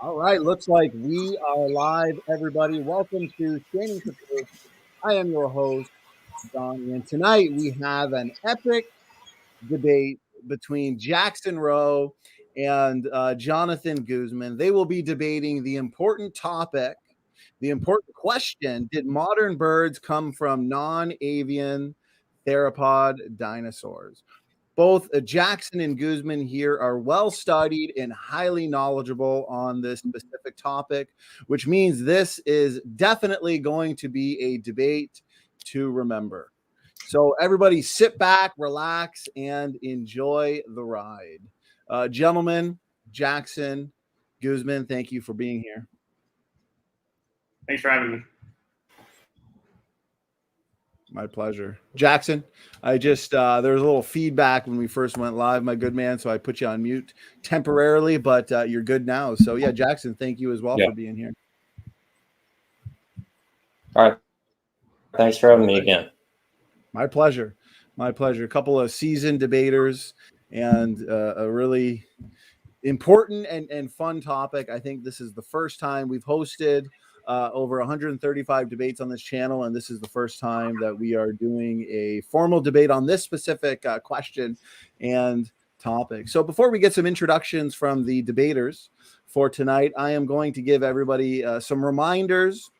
All right, looks like we are live, everybody. Welcome to Standing for Truth. I am your host, Donnie, and tonight we have an epic debate between Jackson Roe and Jonathan Guzman. They will be debating the important topic, the important question: did modern birds come from non-avian theropod dinosaurs? Both Jackson and Guzman here are well studied and highly knowledgeable on this specific topic, which means this is definitely going to be a debate to remember. So, everybody sit back, relax, and enjoy the ride. Gentlemen, Jackson, Guzman, thank you for being here. Thanks for having me. My pleasure. Jackson, I just, there was a little feedback when we first went live, my good man, so I put you on mute temporarily, but you're good now. So, yeah, Jackson, thank you as well for being here. All right. Thanks for having me again. My pleasure. My pleasure. A couple of seasoned debaters and a really important and fun topic. I think this is the first time we've hosted over 135 debates on this channel, and this is the first time that we are doing a formal debate on this specific question and topic. So before we get some introductions from the debaters for tonight, I am going to give everybody some reminders.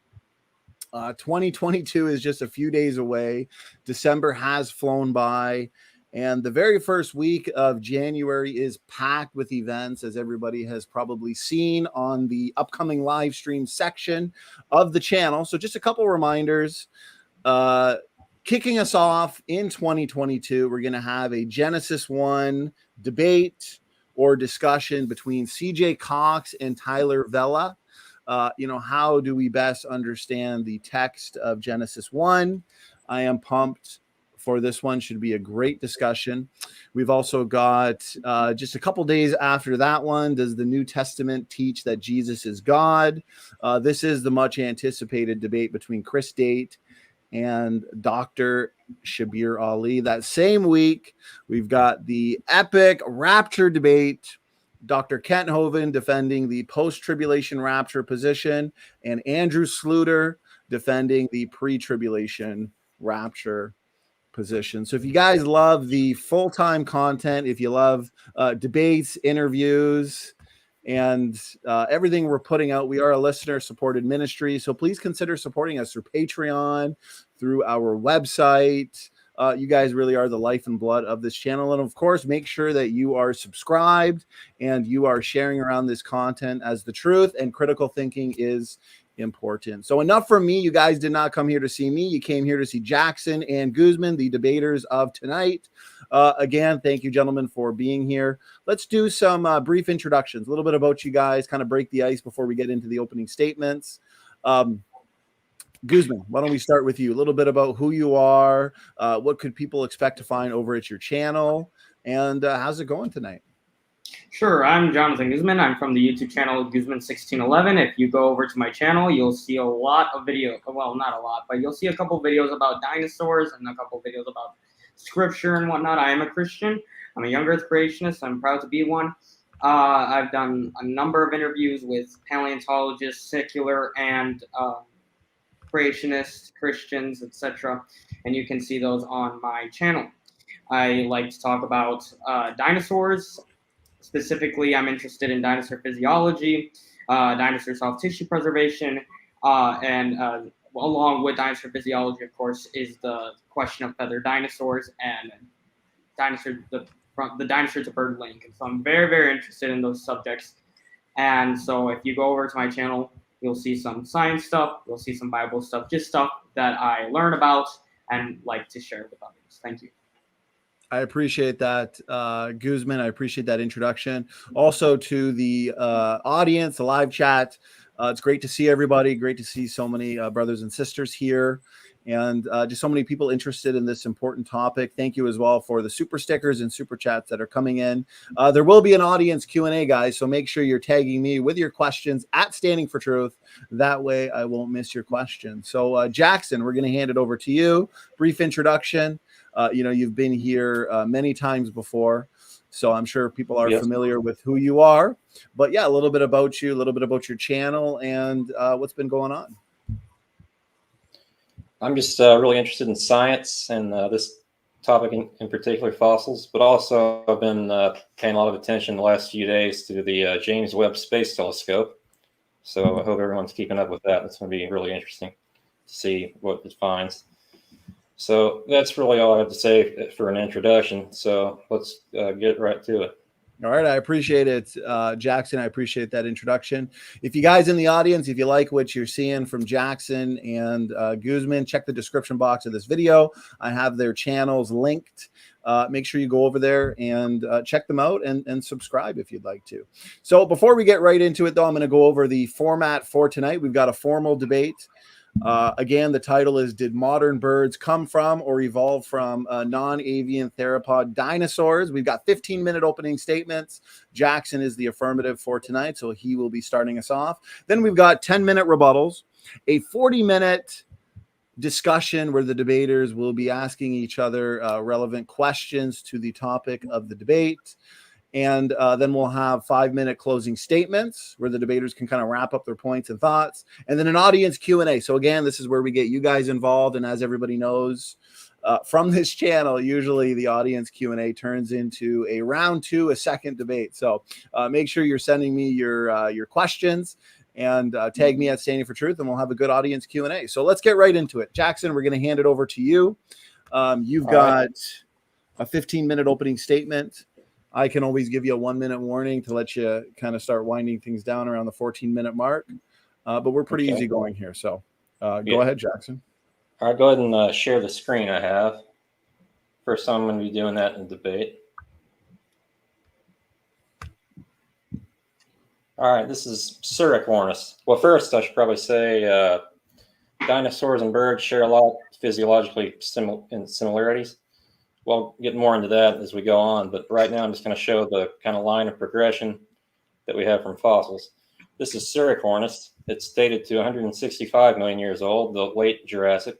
2022 is just a few days away. December has flown by. And the very first week of January is packed with events, as everybody has probably seen on the upcoming live stream section of the channel. So just a couple reminders. Kicking us off in 2022, we're going to have a Genesis 1 debate or discussion between CJ Cox and Tyler Vela. How do we best understand the text of Genesis 1? I am pumped for this one. Should be a great discussion. We've also got just a couple days after that one. Does the New Testament teach that Jesus is God? This is the much anticipated debate between Chris Date and Dr. Shabir Ali. That same week, we've got the epic rapture debate. Dr. Kent Hovind defending the post-tribulation rapture position, and Andrew Sluter defending the pre-tribulation rapture position. So if you guys love the full-time content, if you love debates, interviews, and everything we're putting out, we are a listener-supported ministry. So please consider supporting us through Patreon, through our website. You guys really are the life and blood of this channel. And of course, make sure that you are subscribed and you are sharing around this content, as the truth and critical thinking is important. So enough from me. You guys did not come here to see me. You came here to see Jackson and Guzman, the debaters of tonight. Again, thank you, gentlemen, for being here. Let's do some brief introductions, a little bit about you guys, kind of break the ice before we get into the opening statements. Guzman, why don't we start with you? A little bit about who you are, what could people expect to find over at your channel, and how's it going tonight? Sure, I'm Jonathan Guzman. I'm from the YouTube channel Guzman1611. If you go over to my channel, you'll see a lot of videos. Well, not a lot, but you'll see a couple videos about dinosaurs and a couple videos about scripture and whatnot. I am a Christian. I'm a young earth creationist. I'm proud to be one. I've done a number of interviews with paleontologists, secular and creationists, Christians, etc. And you can see those on my channel. I like to talk about dinosaurs. Specifically, I'm interested in dinosaur physiology, dinosaur soft tissue preservation, and along with dinosaur physiology, of course, is the question of feathered dinosaurs and the dinosaur to bird link. And so I'm very, very interested in those subjects. And so if you go over to my channel, you'll see some science stuff, you'll see some Bible stuff, just stuff that I learn about and like to share with others. Thank you. I appreciate that, Guzman. I appreciate that introduction. Also to the audience, the live chat. It's great to see everybody. Great to see so many brothers and sisters here, and just so many people interested in this important topic. Thank you as well for the super stickers and super chats that are coming in. There will be an audience Q&A, guys, so make sure you're tagging me with your questions at Standing for Truth. That way I won't miss your question. So Jackson, we're going to hand it over to you. Brief introduction. You've been here many times before. So I'm sure people are Yes. familiar with who you are. But yeah, a little bit about you, a little bit about your channel, and what's been going on. I'm just really interested in science and this topic in particular, fossils, but also I've been paying a lot of attention the last few days to the James Webb Space Telescope. So I hope everyone's keeping up with that. It's going to be really interesting to see what it finds. So that's really all I have to say for an introduction. So let's get right to it. All right. I appreciate it, Jackson. I appreciate that introduction. If you guys in the audience, if you like what you're seeing from Jackson and Guzman, check the description box of this video. I have their channels linked. Make sure you go over there and check them out and subscribe if you'd like to. So before we get right into it, though, I'm going to go over the format for tonight. We've got a formal debate. Again, the title is, Did Modern Birds Come From or Evolve From Non-Avian Theropod Dinosaurs? We've got 15-minute opening statements. Jackson is the affirmative for tonight, so he will be starting us off. Then we've got 10-minute rebuttals, a 40-minute discussion where the debaters will be asking each other relevant questions to the topic of the debate. And then we'll have 5-minute closing statements where the debaters can kind of wrap up their points and thoughts. And then an audience Q&A. So again, this is where we get you guys involved. And as everybody knows from this channel, usually the audience Q&A turns into a round 2, a second debate. So make sure you're sending me your questions and tag me at Standing for Truth, and we'll have a good audience Q&A. So let's get right into it. Jackson, we're going to hand it over to you. You've got a 15-minute opening statement. I can always give you a 1-minute warning to let you kind of start winding things down around the 14-minute mark. But we're pretty easy going here. So go ahead, Jackson. All right, go ahead and share the screen I have. First, I'm going to be doing that in debate. All right, this is Suricornis. Well, first, I should probably say dinosaurs and birds share a lot physiologically in similarities. We'll get more into that as we go on, but right now I'm just going to show the kind of line of progression that we have from fossils. This is Suricornis. It's dated to 165 million years old, the late Jurassic.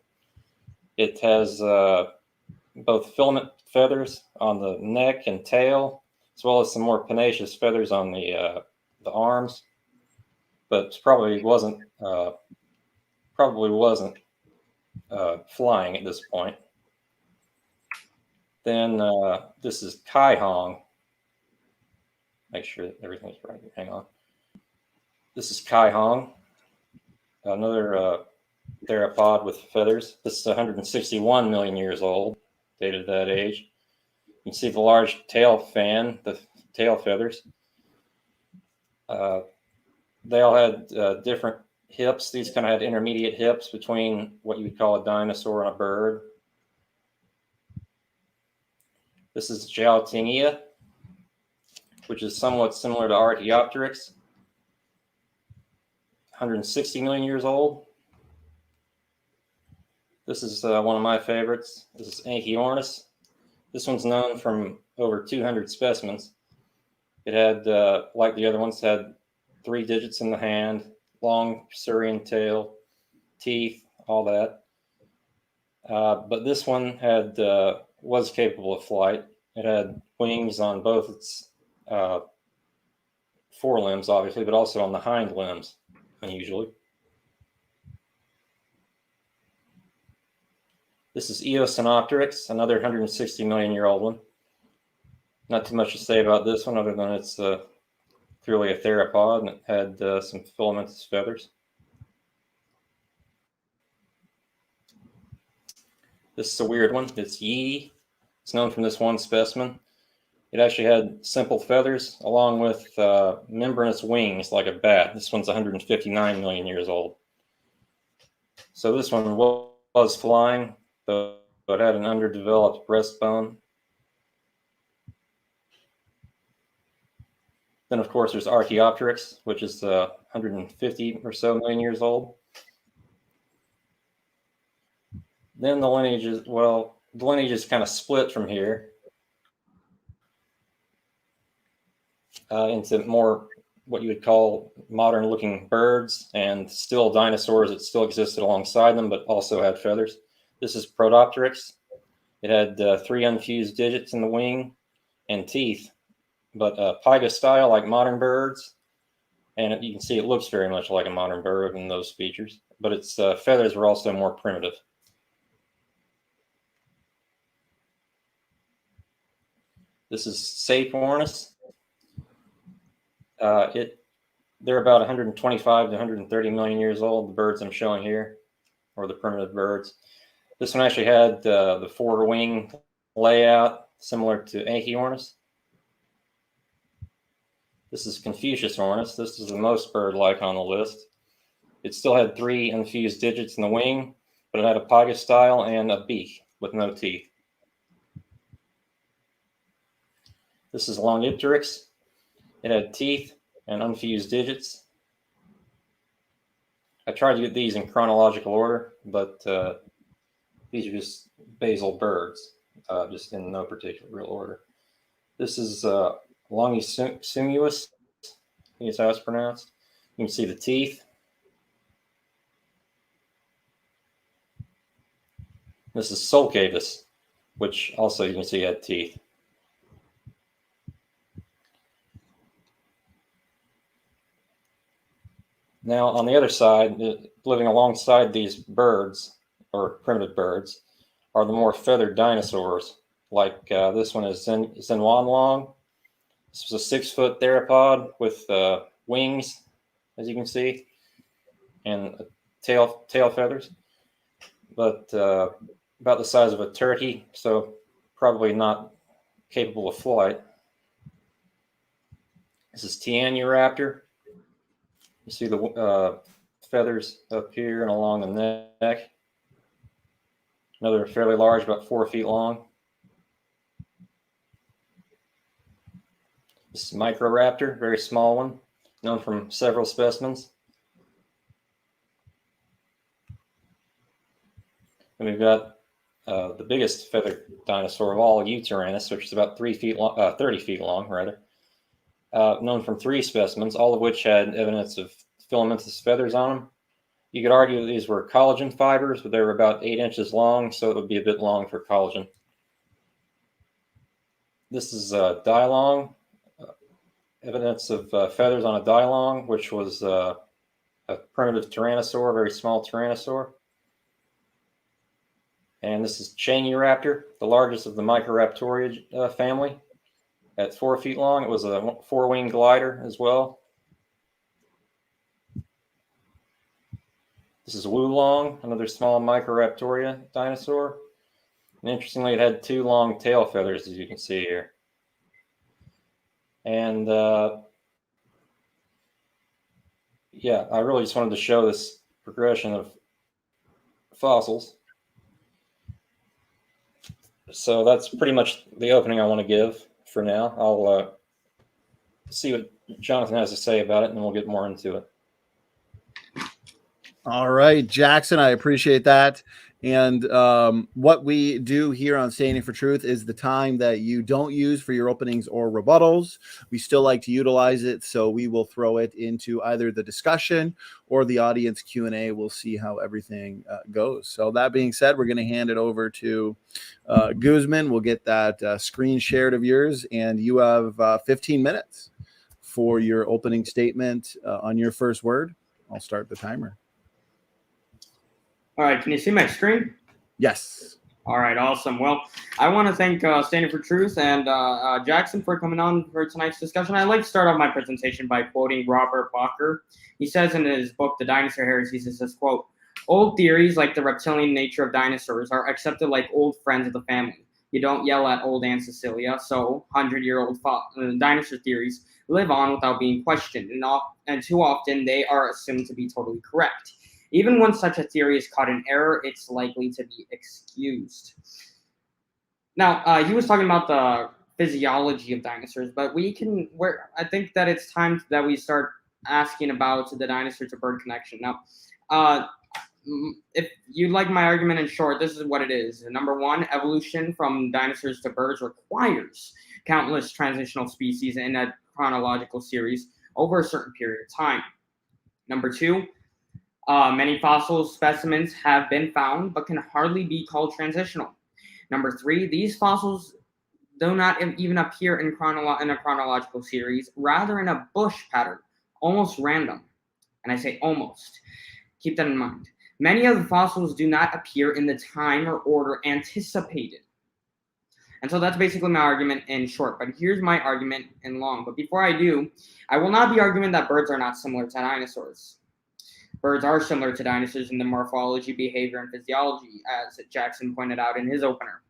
It has both filament feathers on the neck and tail, as well as some more pennaceous feathers on the arms, but probably wasn't flying at this point. Then this is Kaihong. Make sure that everything's right here. Hang on. This is Kaihong, another theropod with feathers. This is 161 million years old, dated that age. You can see the large tail fan, the tail feathers. They all had different hips. These kind of had intermediate hips between what you would call a dinosaur and a bird. This is Jiaotingia, which is somewhat similar to Archaeopteryx, 160 million years old. This is one of my favorites. This is Anchiornis. This one's known from over 200 specimens. It had, like the other ones, had 3 digits in the hand, long Saurian tail, teeth, all that. But this one had was capable of flight. It had wings on both its forelimbs, obviously, but also on the hind limbs, unusually. This is Eosinopteryx, another 160 million year old one. Not too much to say about this one other than it's clearly a theropod and it had some filamentous feathers. This is a weird one. It's Yi. It's known from this one specimen. It actually had simple feathers along with membranous wings like a bat. This one's 159 million years old. So this one was flying, though it had an underdeveloped breastbone. Then, of course, there's Archaeopteryx, which is 150 or so million years old. Then the lineage is, well, the lineage is kind of split from here into more what you would call modern-looking birds and still dinosaurs that still existed alongside them, but also had feathers. This is Protopteryx. It had 3 unfused digits in the wing and teeth but pygostyle like modern birds. And you can see it looks very much like a modern bird in those features, but its feathers were also more primitive. This is Sapornis. They're about 125 to 130 million years old, the birds I'm showing here, or the primitive birds. This one actually had the four-wing layout, similar to Achiornis. This is Confuciusornis. This is the most bird-like on the list. It still had 3 infused digits in the wing, but it had a pygostyle and a beak with no teeth. This is Longipteryx. It had teeth and unfused digits. I tried to get these in chronological order, but these are just basal birds, just in no particular real order. This is Longisumus, I think is how it's pronounced. You can see the teeth. This is Sulcatus, which also you can see had teeth. Now, on the other side, living alongside these birds, or primitive birds, are the more feathered dinosaurs. Like this one is Zenwanlong. This was a 6-foot theropod with wings, as you can see, and tail feathers, but about the size of a turkey, so probably not capable of flight. This is Tianuraptor. You see the feathers up here and along the neck. Another fairly large, about 4 feet long. This is Microraptor, very small one, known from several specimens. And we've got the biggest feathered dinosaur of all, Yutyrannus, which is about 30 feet long, rather. Known from 3 specimens, all of which had evidence of filamentous feathers on them. You could argue that these were collagen fibers, but they were about 8 inches long, so it would be a bit long for collagen. This is Dilong, evidence of feathers on a Dilong, which was a primitive tyrannosaur, a very small tyrannosaur. And this is Chainuraptor, the largest of the Microraptoria family. At 4 feet long, it was a 4-winged glider as well. This is Wulong, another small Microraptoria dinosaur. And interestingly, it had 2 long tail feathers, as you can see here. And yeah, I really just wanted to show this progression of fossils. So that's pretty much the opening I want to give for now. I'll see what Jonathan has to say about it, and then we'll get more into it. All right, Jackson, I appreciate that. And what we do here on Standing for Truth is the time that you don't use for your openings or rebuttals. We still like to utilize it, so we will throw it into either the discussion or the audience Q&A. We'll see how everything goes. So that being said, we're going to hand it over to Guzman. We'll get that screen shared of yours, and you have 15 minutes for your opening statement on your first word. I'll start the timer. All right, can you see my screen? Yes. All right, awesome. Well, I want to thank Standing for Truth and Jackson for coming on for tonight's discussion. I'd like to start off my presentation by quoting Robert Bacher. He says in his book, The Dinosaur Heresies, he says, quote, "Old theories like the reptilian nature of dinosaurs are accepted like old friends of the family. You don't yell at old Aunt Cecilia, so 100-year-old dinosaur theories live on without being questioned, and too often they are assumed to be totally correct. Even when such a theory is caught in error, it's likely to be excused." Now, he was talking about the physiology of dinosaurs, but I think that it's time that we start asking about the dinosaur to bird connection. Now, if you like my argument in short, this is what it is. Number 1, evolution from dinosaurs to birds requires countless transitional species in a chronological series over a certain period of time. Number 2, many fossil specimens have been found but can hardly be called transitional. Number 3, these fossils even appear in a chronological series, rather in a bush pattern, almost random. And I say almost. Keep that in mind. Many of the fossils do not appear in the time or order anticipated. And so that's basically my argument in short, but here's my argument in long. But before I do, I will not be arguing that birds are not similar to dinosaurs. Birds are similar to dinosaurs in the morphology, behavior, and physiology, as Jackson pointed out in his opener.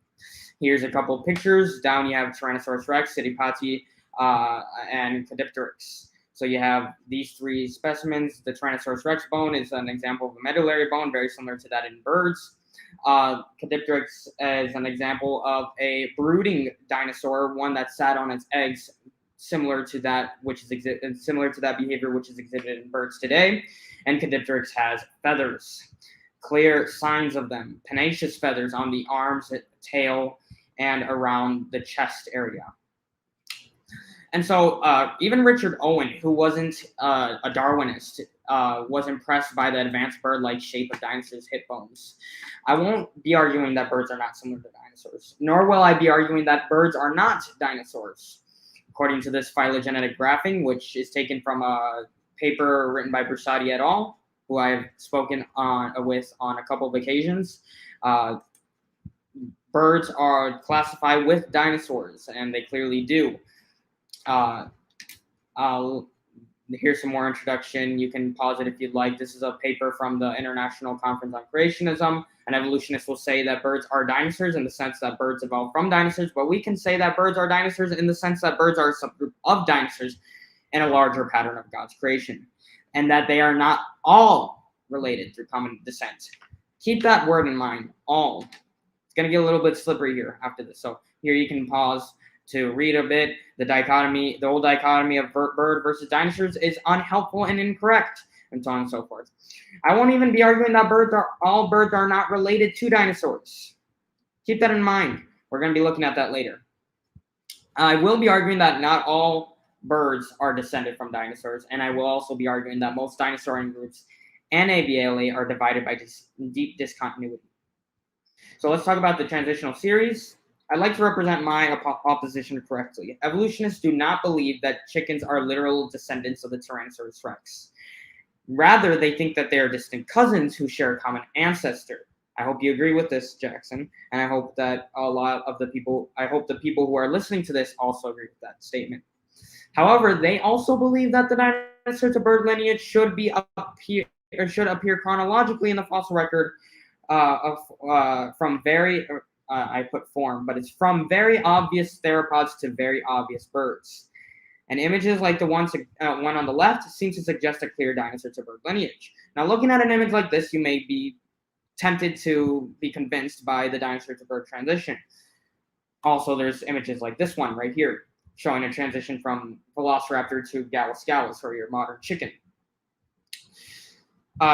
Here's a couple of pictures. Down you have Tyrannosaurus rex, Cetipati, and Caudipteryx. So you have these three specimens. The Tyrannosaurus rex bone is an example of a medullary bone, very similar to that in birds. Caudipteryx is an example of a brooding dinosaur, one that sat on its eggs, similar to that behavior which is exhibited in birds today. And Caudipteryx has feathers, clear signs of them, pennaceous feathers on the arms, tail, and around the chest area. And so even Richard Owen, who wasn't a Darwinist, was impressed by the advanced bird-like shape of dinosaurs' hip bones. I won't be arguing that birds are not similar to dinosaurs, nor will I be arguing that birds are not dinosaurs. According to this phylogenetic graphing, which is taken from a paper written by Brusati et al., who I've spoken with on a couple of occasions, birds are classified with dinosaurs, and they clearly do. Here's some more introduction. You can pause it if you'd like. This is a paper from the International Conference on Creationism. An evolutionist will say that birds are dinosaurs in the sense that birds evolved from dinosaurs, but we can say that birds are dinosaurs in the sense that birds are a subgroup of dinosaurs in a larger pattern of God's creation, and that they are not all related through common descent. Keep that word in mind, all. It's going to get a little bit slippery here after this. So here you can pause to read a bit. The old dichotomy of bird versus dinosaurs is unhelpful and incorrect, and so on and so forth. I won't even be arguing that all birds are not related to dinosaurs. Keep that in mind. We're going to be looking at that later. I will be arguing that not all birds are descended from dinosaurs, and I will also be arguing that most dinosaurian groups and avialae are divided by deep discontinuity. So let's talk about the transitional series. I'd like to represent my opposition correctly. Evolutionists do not believe that chickens are literal descendants of the Tyrannosaurus rex. Rather, they think that they are distant cousins who share a common ancestor. I hope you agree with this, Jackson, and I hope that the people who are listening to this also agree with that statement. However, they also believe that the dinosaur to bird lineage should appear chronologically in the fossil record from very obvious theropods to very obvious birds. And images like the one on the left seem to suggest a clear dinosaur to bird lineage. Now, looking at an image like this, you may be tempted to be convinced by the dinosaur to bird transition. Also, there's images like this one right here, showing a transition from Velociraptor to Gallus gallus, or your modern chicken.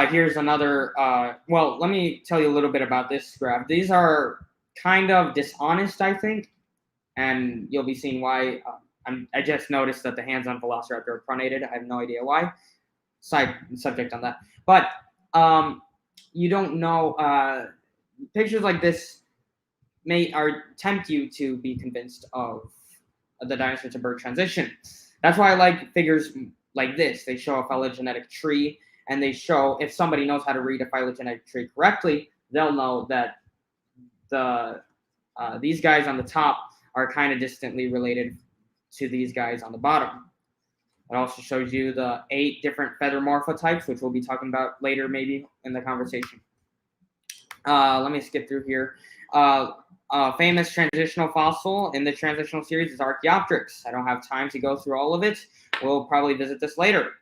Here's another, let me tell you a little bit about this graph. These are kind of dishonest, I think, and you'll be seeing why. I just noticed that the hands on Velociraptor are pronated. I have no idea why. Side subject on that. But you don't know, pictures like this tempt you to be convinced of the dinosaur to bird transition. That's why I like figures like this. They show a phylogenetic tree, and they show, if somebody knows how to read a phylogenetic tree correctly, they'll know that these guys on the top are kind of distantly related to these guys on the bottom. It also shows you the 8 different feather morphotypes, which we'll be talking about later maybe in the conversation. Let me skip through here. Famous transitional fossil in the transitional series is Archaeopteryx. I don't have time to go through all of it. We'll probably visit this later.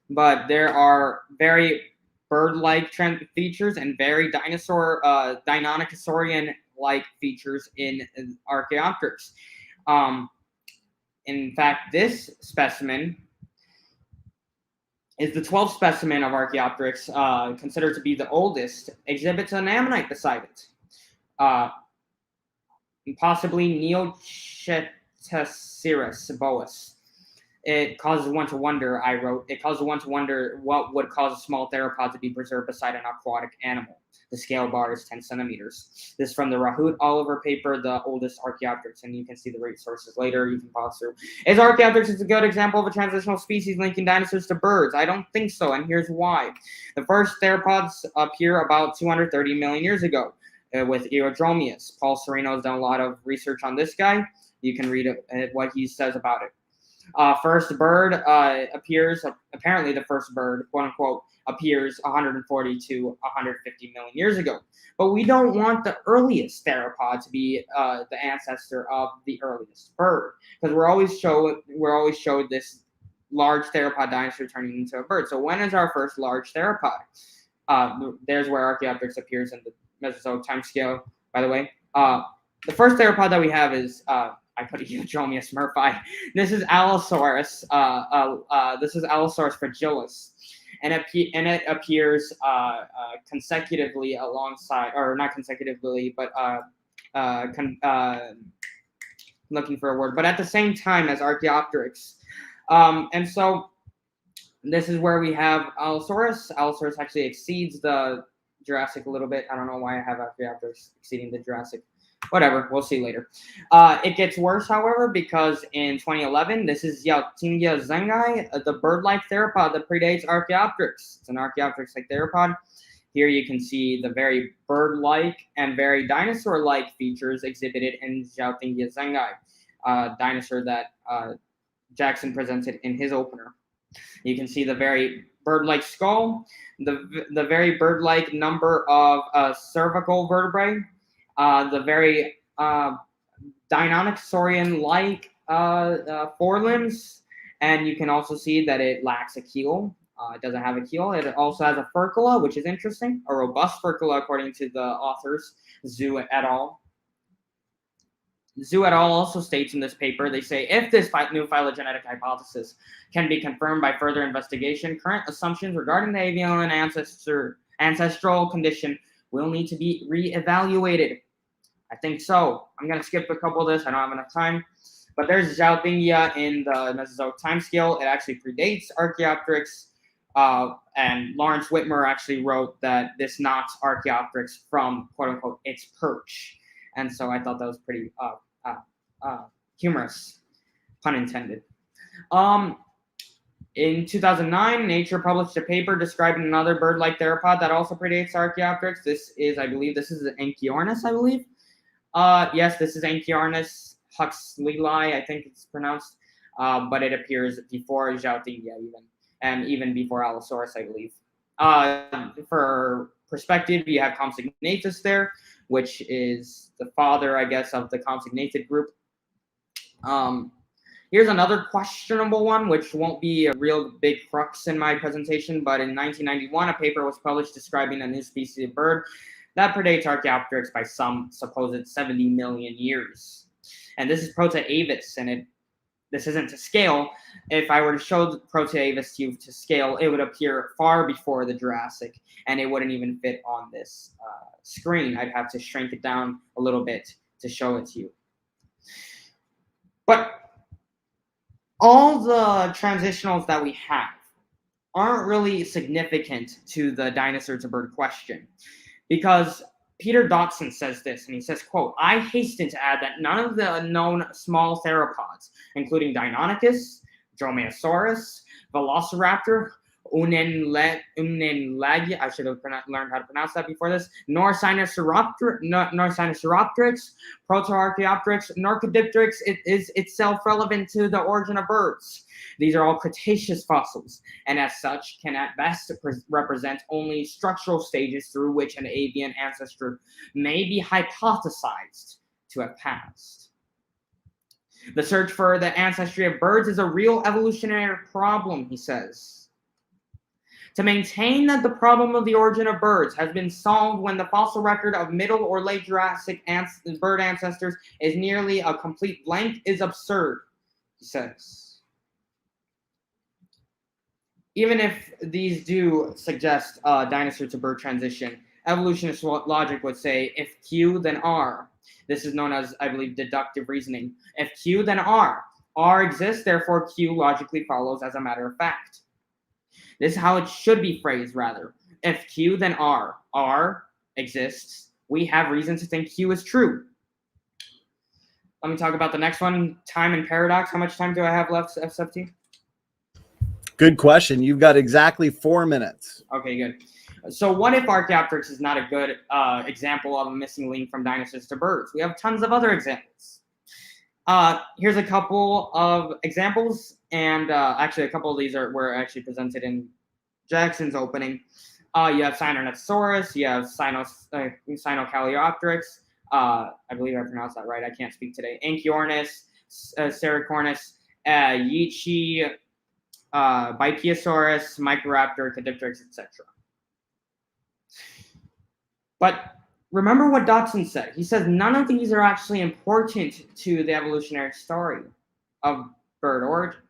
But there are very bird-like features and very Deinonychosaurian-like features in Archaeopteryx. In fact, this specimen is the 12th specimen of Archaeopteryx, considered to be the oldest, exhibits an ammonite beside it. Possibly Neochetasirus boas. It causes one to wonder, I wrote, it causes one to wonder what would cause a small theropod to be preserved beside an aquatic animal. The scale bar is 10 centimeters. This is from the Rahut Oliver paper, the oldest Archaeopteryx, and you can see the resources later. You can pause through. Is Archaeopteryx a good example of a transitional species linking dinosaurs to birds? I don't think so, and here's why. The first theropods appear about 230 million years ago with Eodromius. Paul Sereno has done a lot of research on this guy. You can read what he says about it. First bird appears, apparently the first bird, quote unquote, appears 140 to 150 million years ago. But we don't want the earliest theropod to be the ancestor of the earliest bird, because we're always showed this large theropod dinosaur turning into a bird. So when is our first large theropod? There's where Archaeopteryx appears in the Mesozoic time scale, by the way. The first theropod that we have is I put a Eudromius murphy. This is Allosaurus. This is Allosaurus fragilis, and it appears consecutively alongside, or not consecutively, but looking for a word, but at the same time as Archaeopteryx. And so this is where we have Allosaurus. Allosaurus actually exceeds the Jurassic a little bit. I don't know why I have Archaeopteryx exceeding the Jurassic. Whatever, we'll see later. It gets worse, however, because in 2011, this is Yaotingia zengai, the bird-like theropod that predates Archaeopteryx. It's an Archaeopteryx-like theropod. Here you can see the very bird-like and very dinosaur-like features exhibited in Yaotingia zengai, dinosaur that Jackson presented in his opener. You can see the very bird-like skull, the very bird-like number of cervical vertebrae, the very Deinonychosaurian-like forelimbs, and you can also see that it lacks a keel. It doesn't have a keel. It also has a furcula, which is interesting, a robust furcula according to the authors, Zhu et al. Zhu et al. Also states in this paper, they say, if this new phylogenetic hypothesis can be confirmed by further investigation, current assumptions regarding the avian ancestral condition will need to be reevaluated. I think so. I'm going to skip a couple of this. I don't have enough time. But there's Zhaotingia in the Mesozoic timescale. It actually predates Archaeopteryx. And Lawrence Whitmer actually wrote that this knocks Archaeopteryx from, quote unquote, its perch. And so I thought that was pretty humorous, pun intended. In 2009, Nature published a paper describing another bird-like theropod that also predates Archaeopteryx. This is, I believe, this is Anchiornis, I believe. Yes, this is Anchiornis huxleyi, I think it's pronounced. But it appears before Zhaotingia even before Allosaurus, I believe. For perspective, you have Compsognathus there, which is the father, I guess, of the Compsognathid group. Here's another questionable one, which won't be a real big crux in my presentation, but in 1991, a paper was published describing a new species of bird that predates Archaeopteryx by some supposed 70 million years. And this is Proteavis, and this isn't to scale. If I were to show the Proteavis to you to scale, it would appear far before the Jurassic, and it wouldn't even fit on this screen. I'd have to shrink it down a little bit to show it to you. But all the transitionals that we have aren't really significant to the dinosaur to bird question, because Peter Dotson says this, and he says, quote, I hasten to add that none of the known small theropods, including Deinonychus, Dromaeosaurus, Velociraptor, Unenlagia, I should have learned how to pronounce that before this, nor Sinosauropteryx, Protoarchaeopteryx, nor Caudipteryx is itself relevant to the origin of birds. These are all Cretaceous fossils, and as such can at best represent only structural stages through which an avian ancestor may be hypothesized to have passed. The search for the ancestry of birds is a real evolutionary problem, he says. To maintain that the problem of the origin of birds has been solved when the fossil record of Middle or Late Jurassic bird ancestors is nearly a complete blank is absurd, he says. Even if these do suggest dinosaur to bird transition, evolutionist logic would say if Q, then R. This is known as, I believe, deductive reasoning. If Q, then R. R exists, therefore Q logically follows as a matter of fact. This is how it should be phrased, rather. If Q, then R. R exists. We have reason to think Q is true. Let me talk about the next one, time and paradox. How much time do I have left, FSFT? Good question. You've got exactly 4 minutes. Okay, good. So what if Archaeopteryx is not a good example of a missing link from dinosaurs to birds? We have tons of other examples. Here's a couple of examples, and actually a couple of these were actually presented in Jackson's opening. You have Sinornethosaurus, you have Sinocalliopteryx, I believe I pronounced that right, I can't speak today, Anchiornis, Sericornis, Yichi, Bipiosaurus, Microraptor, Caudipteryx, etc. But remember what Dodson said. He says none of these are actually important to the evolutionary story of bird origins.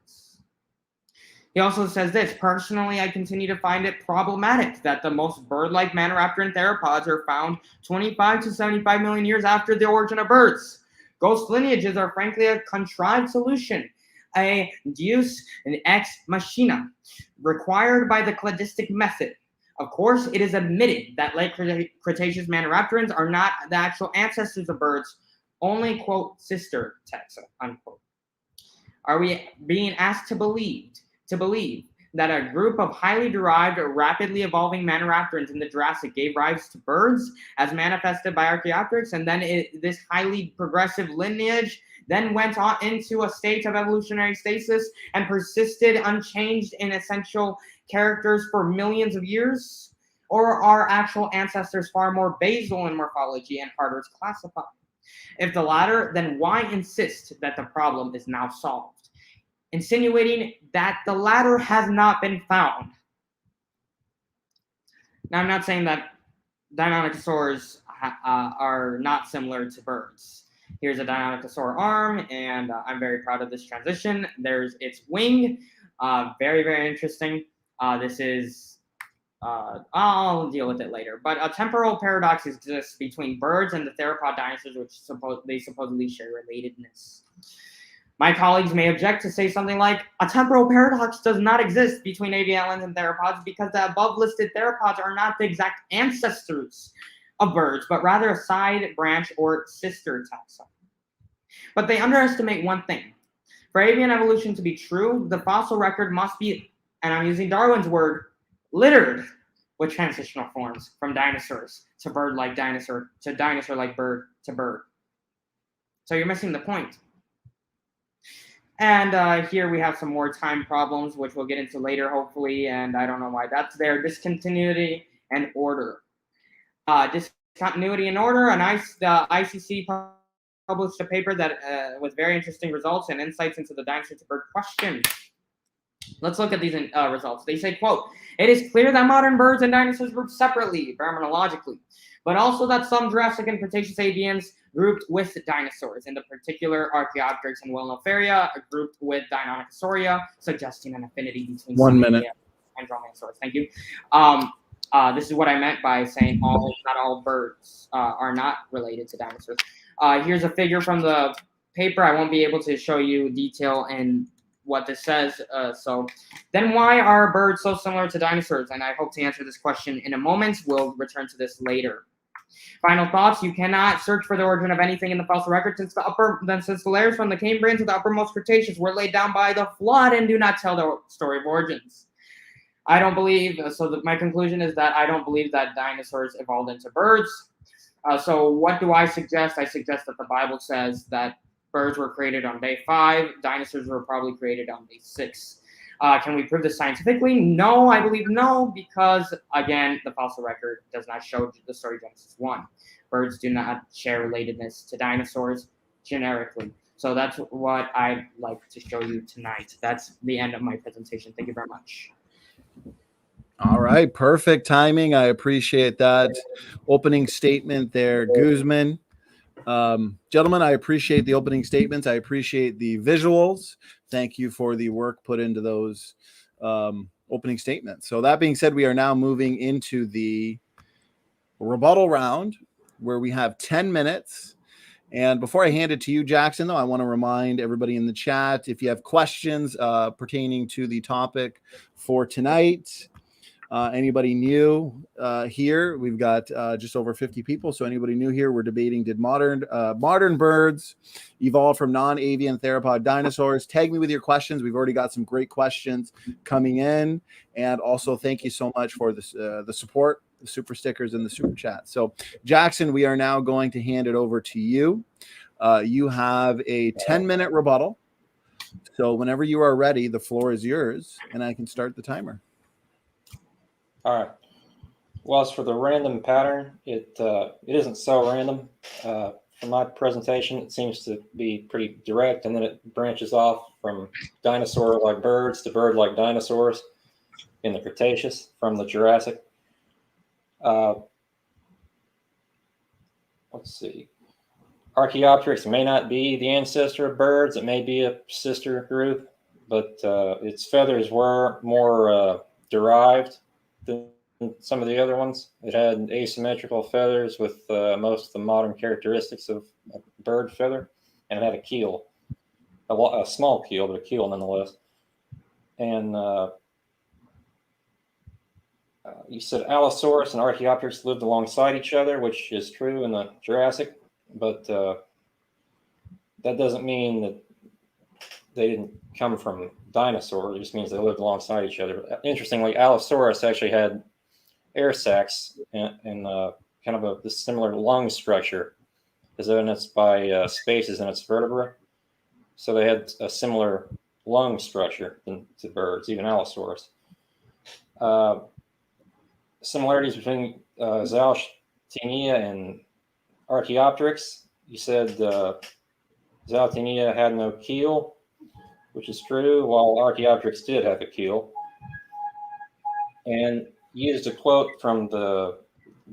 He also says this, personally, I continue to find it problematic that the most bird-like Maniraptor and theropods are found 25 to 75 million years after the origin of birds. Ghost lineages are frankly a contrived solution, a deus ex machina, required by the cladistic method. Of course, it is admitted that late Cretaceous Maniraptorans are not the actual ancestors of birds, only, quote, sister taxa, unquote. Are we being asked to believe that a group of highly derived or rapidly evolving Maniraptorans in the Jurassic gave rise to birds as manifested by Archaeopteryx, and then this highly progressive lineage then went on into a state of evolutionary stasis and persisted unchanged in essential characters for millions of years? Or are actual ancestors far more basal in morphology and harder to classify? If the latter, then why insist that the problem is now solved, insinuating that the latter has not been found? Now, I'm not saying that Deinonychosaurs are not similar to birds. Here's a Deinonychosaur arm, and I'm very proud of this transition. There's its wing, very, very interesting. This is, I'll deal with it later. But a temporal paradox exists between birds and the theropod dinosaurs, which they supposedly share relatedness. My colleagues may object to say something like, a temporal paradox does not exist between avian and theropods because the above listed theropods are not the exact ancestors of birds, but rather a side branch or sister taxa. But they underestimate one thing. For avian evolution to be true, the fossil record must be, and I'm using Darwin's word, littered with transitional forms from dinosaurs to bird-like dinosaur to dinosaur-like bird to bird. So you're missing the point. And here we have some more time problems, which we'll get into later, hopefully, and I don't know why that's there. Discontinuity and order. Discontinuity and order, the ICC published a paper that with very interesting results and insights into the dinosaur to bird question. Let's look at these results. They say, quote, it is clear that modern birds and dinosaurs group separately, terminologically, but also that some Jurassic and Cretaceous avians grouped with dinosaurs, in the particular Archaeopteryx and Wilnofaria grouped with Deinonychosauria, suggesting an affinity between 1 minute and Dromaeosaurus. Thank you. This is what I meant by saying not all birds are not related to dinosaurs. Here's a figure from the paper. I won't be able to show you detail and what this says. So then why are birds so similar to dinosaurs? And I hope to answer this question in a moment. We'll return to this later. Final thoughts. You cannot search for the origin of anything in the fossil record since the layers from the Cambrian to the uppermost Cretaceous were laid down by the flood and do not tell the story of origins. I don't believe, my conclusion is that I don't believe that dinosaurs evolved into birds. So what do I suggest? I suggest that the Bible says that birds were created on day 5. Dinosaurs were probably created on day 6. Can we prove this scientifically? No, I believe no, because, again, the fossil record does not show the story of Genesis 1. Birds do not share relatedness to dinosaurs generically. So that's what I'd like to show you tonight. That's the end of my presentation. Thank you very much. All right, perfect timing. I appreciate that opening statement there, Guzman. Gentlemen, I appreciate the opening statements. I appreciate the visuals. Thank you for the work put into those opening statements. So that being said, we are now moving into the rebuttal round where we have 10 minutes. And before I hand it to you, Jackson, though, I want to remind everybody in the chat, if you have questions pertaining to the topic for tonight, anybody new here, we've got just over 50 people. So anybody new here, we're debating, did modern birds evolve from non-avian theropod dinosaurs? Tag me with your questions. We've already got some great questions coming in. And also thank you so much for this, the support, the super stickers and the super chat. So Jackson, we are now going to hand it over to you. You have a 10-minute rebuttal. So whenever you are ready, the floor is yours and I can start the timer. All right. Well, as for the random pattern, it isn't so random. From my presentation, it seems to be pretty direct, and then it branches off from dinosaur-like birds to bird-like dinosaurs in the Cretaceous from the Jurassic. Let's see. Archaeopteryx may not be the ancestor of birds. It may be a sister group, but its feathers were more derived than some of the other ones. It had asymmetrical feathers with most of the modern characteristics of a bird feather, and it had a keel, a small keel, but a keel nonetheless. And you said Allosaurus and Archaeopteryx lived alongside each other, which is true in the Jurassic, but that doesn't mean that they didn't come from dinosaurs. It just means they lived alongside each other. Interestingly, Allosaurus actually had air sacs and kind of this similar lung structure, as evidenced by spaces in its vertebrae. So they had a similar lung structure to birds, even Allosaurus. Similarities between Zaltinia and Archaeopteryx. You said Zaltinia had no keel, which is true, while Archaeopteryx did have a keel. And used a quote from the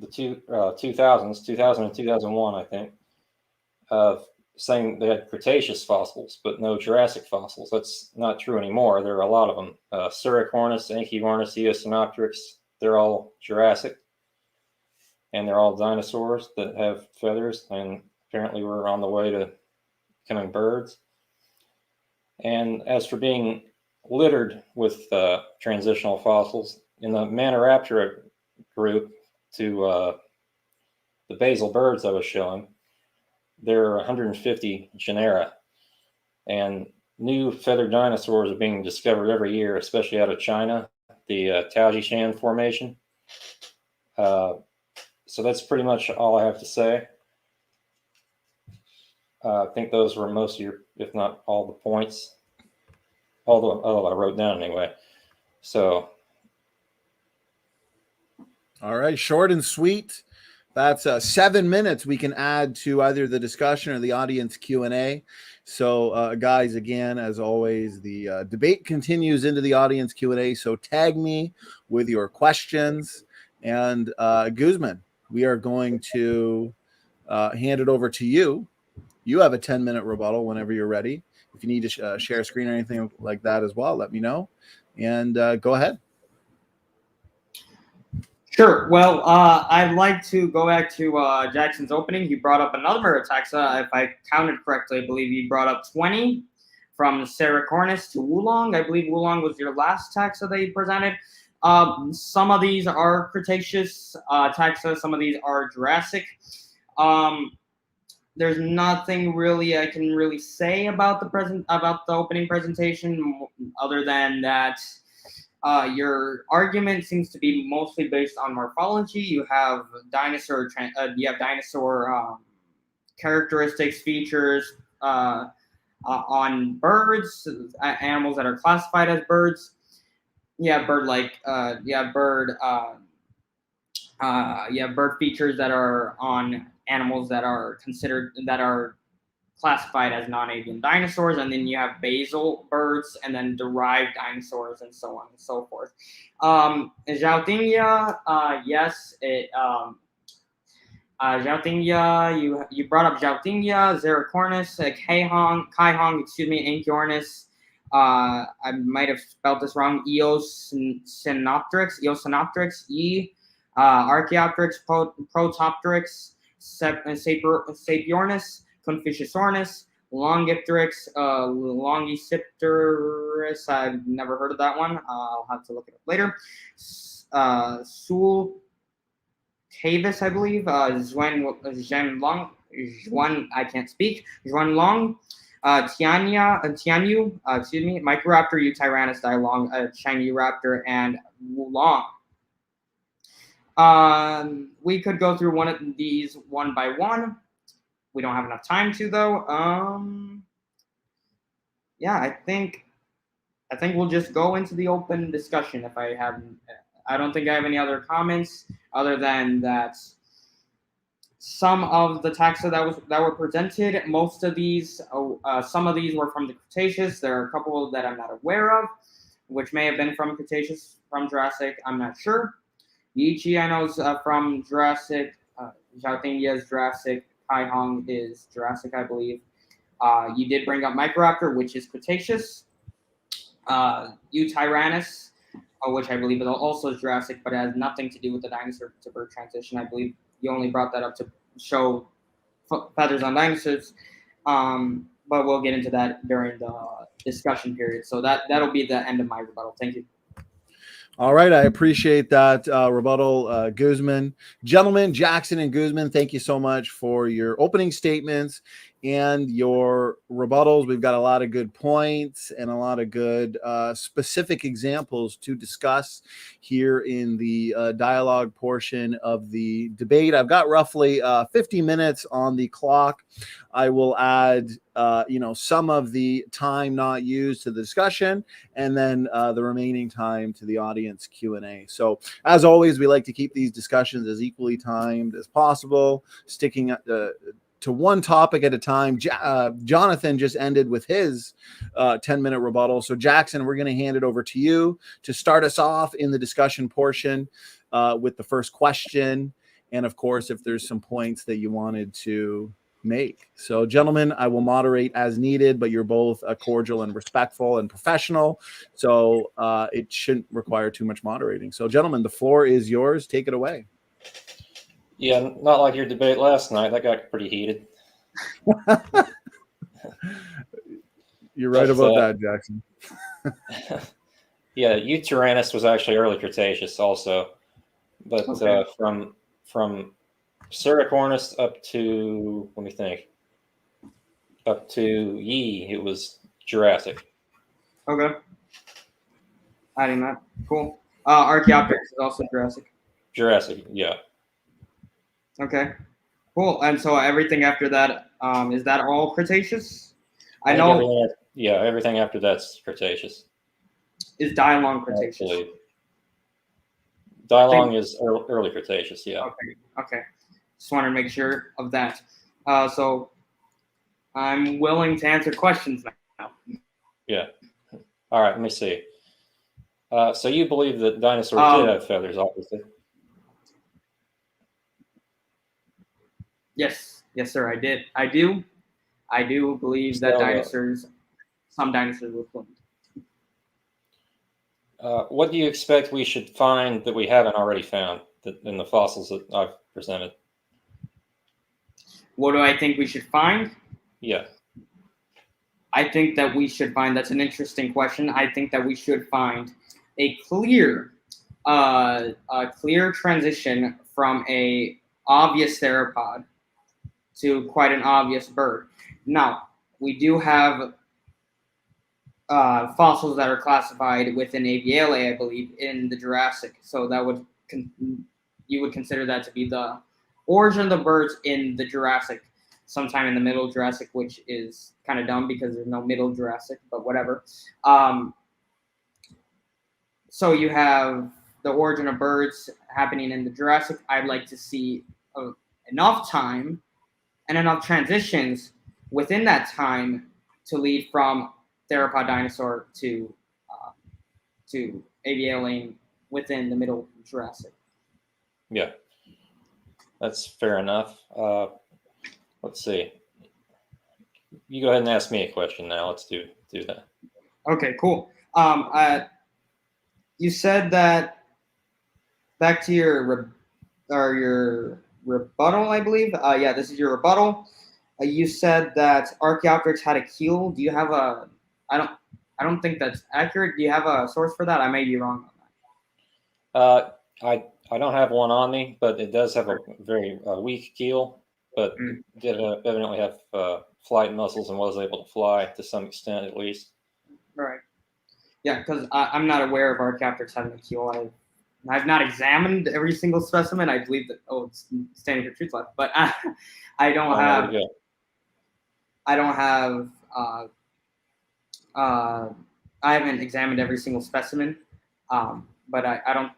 2000s, 2000 and 2001, I think, of saying they had Cretaceous fossils, but no Jurassic fossils. That's not true anymore. There are a lot of them. Suricornis, Anchiornis, Eosinopteryx, they're all Jurassic. And they're all dinosaurs that have feathers, and apparently we're on the way to becoming birds. And as for being littered with transitional fossils, in the Maniraptora group to the basal birds I was showing, there are 150 genera, and new feathered dinosaurs are being discovered every year, especially out of China, the Taojiquan Formation. So that's pretty much all I have to say. I think those were most of your, if not all the points. Although I wrote down anyway. So. All right, short and sweet. That's 7 minutes we can add to either the discussion or the audience Q&A. So, guys, again, as always, the debate continues into the audience Q&A. So tag me with your questions. And Guzman, we are going to hand it over to you. You have a 10-minute rebuttal whenever you're ready. If you need to share a screen or anything like that as well, let me know. And go ahead. Sure. Well, I'd like to go back to Jackson's opening. He brought up another taxa. If I counted correctly, I believe he brought up 20 from Suricornis to Wulong. I believe Wulong was your last taxa that you presented. Some of these are Cretaceous taxa. Some of these are Jurassic. There's nothing really I can really say about the opening presentation other than that your argument seems to be mostly based on morphology. You have dinosaur characteristics, features on birds, animals that are classified as birds. Bird features that are on animals that are classified as non-avian dinosaurs, and then you have basal birds, and then derived dinosaurs, and so on and so forth. Zhaotinia, yes, Zhaotinia. You brought up Zhaotinia, Zericornis, Kaihong, Anchiornis. I might have spelled this wrong. Eosinopteryx, Archaeopteryx, Protopteryx, Sapiornis, Confuciusornis, Longipteryx, Longicipterus. I've never heard of that one. I'll have to look it up later. Sul Tavis, I believe. Zhuan, I can't speak. Zhuan Long. Tianyu, Microraptor, Eutyrannus, Dilong, Shiny-Raptor, and Wulong. We could go through one of these one by one. We don't have enough time to, though. Yeah, I think we'll just go into the open discussion. I don't think I have any other comments other than that. Some of the taxa that were presented, most of these, some of these were from the Cretaceous. There are a couple that I'm not aware of, which may have been from Cretaceous, from Jurassic. I'm not sure. Yichi, I know, is from Jurassic. Xiaotingia is Jurassic. Kai Hong is Jurassic, I believe. You did bring up Microraptor, which is Cretaceous. Eutyrannus, which I believe is also Jurassic, but it has nothing to do with the dinosaur to bird transition. I believe you only brought that up to show feathers on dinosaurs, but we'll get into that during the discussion period. So that'll be the end of my rebuttal. Thank you. All right, I appreciate that rebuttal, Guzman. Gentlemen, Jackson and Guzman, thank you so much for your opening statements and your rebuttals. We've got a lot of good points and a lot of good specific examples to discuss here in the dialogue portion of the debate. I've got roughly 50 minutes on the clock. I will add, some of the time not used to the discussion, and then the remaining time to the audience Q&A. So, as always, we like to keep these discussions as equally timed as possible, sticking to one topic at a time. Jonathan just ended with his 10-minute rebuttal. So, Jackson, we're going to hand it over to you to start us off in the discussion portion with the first question. And, of course, if there's some points that you wanted to make. So, gentlemen, I will moderate as needed, but you're both cordial and respectful and professional. So it shouldn't require too much moderating. So, gentlemen, the floor is yours. Take it away. Yeah, not like your debate last night. That got pretty heated. You're right about that, Jackson. Yeah, Eutyrannus was actually early Cretaceous also. But okay. From Suricornis up to, let me think, up to Yi, it was Jurassic. Okay. Adding that. Cool. Archaeopteryx is also Jurassic. Jurassic, yeah. Okay. Cool. And so everything after that, is that all Cretaceous? I know. Everything after that's Cretaceous. Is Dilong Cretaceous? Actually, Dilong is early Cretaceous, yeah. Okay. Just wanted to make sure of that. So I'm willing to answer questions now. Yeah. All right, let me see. So you believe that dinosaurs did have feathers, obviously. Yes, sir, I did. I do believe that some dinosaurs were plumed. What do you expect we should find that we haven't already found in the fossils that I've presented? What do I think we should find? Yeah. I think that we should find, that's an interesting question. I think that we should find a clear transition from a obvious theropod to quite an obvious bird. Now, we do have fossils that are classified within Avialae, I believe, in the Jurassic. So that you would consider that to be the origin of the birds in the Jurassic, sometime in the middle Jurassic, which is kind of dumb because there's no middle Jurassic, but whatever. So you have the origin of birds happening in the Jurassic. I'd like to see enough time and enough transitions within that time to lead from Theropod dinosaur to Avialae within the middle Jurassic. Yeah. That's fair enough. Let's see. You go ahead and ask me a question now. Let's do that. Okay, cool. You said that, back to your rebuttal, I believe. This is your rebuttal. You said that Archaeopteryx had a keel. Do you have a? I don't think that's accurate. Do you have a source for that? I may be wrong on that. I don't have one on me, but it does have a very weak keel, but did evidently have flight muscles and was able to fly to some extent at least. Right. Yeah, because I'm not aware of Archaeopteryx having a keel. I've not examined every single specimen. I believe that it's standing for truth left, but I don't have. I don't have. I haven't examined every single specimen, but I don't.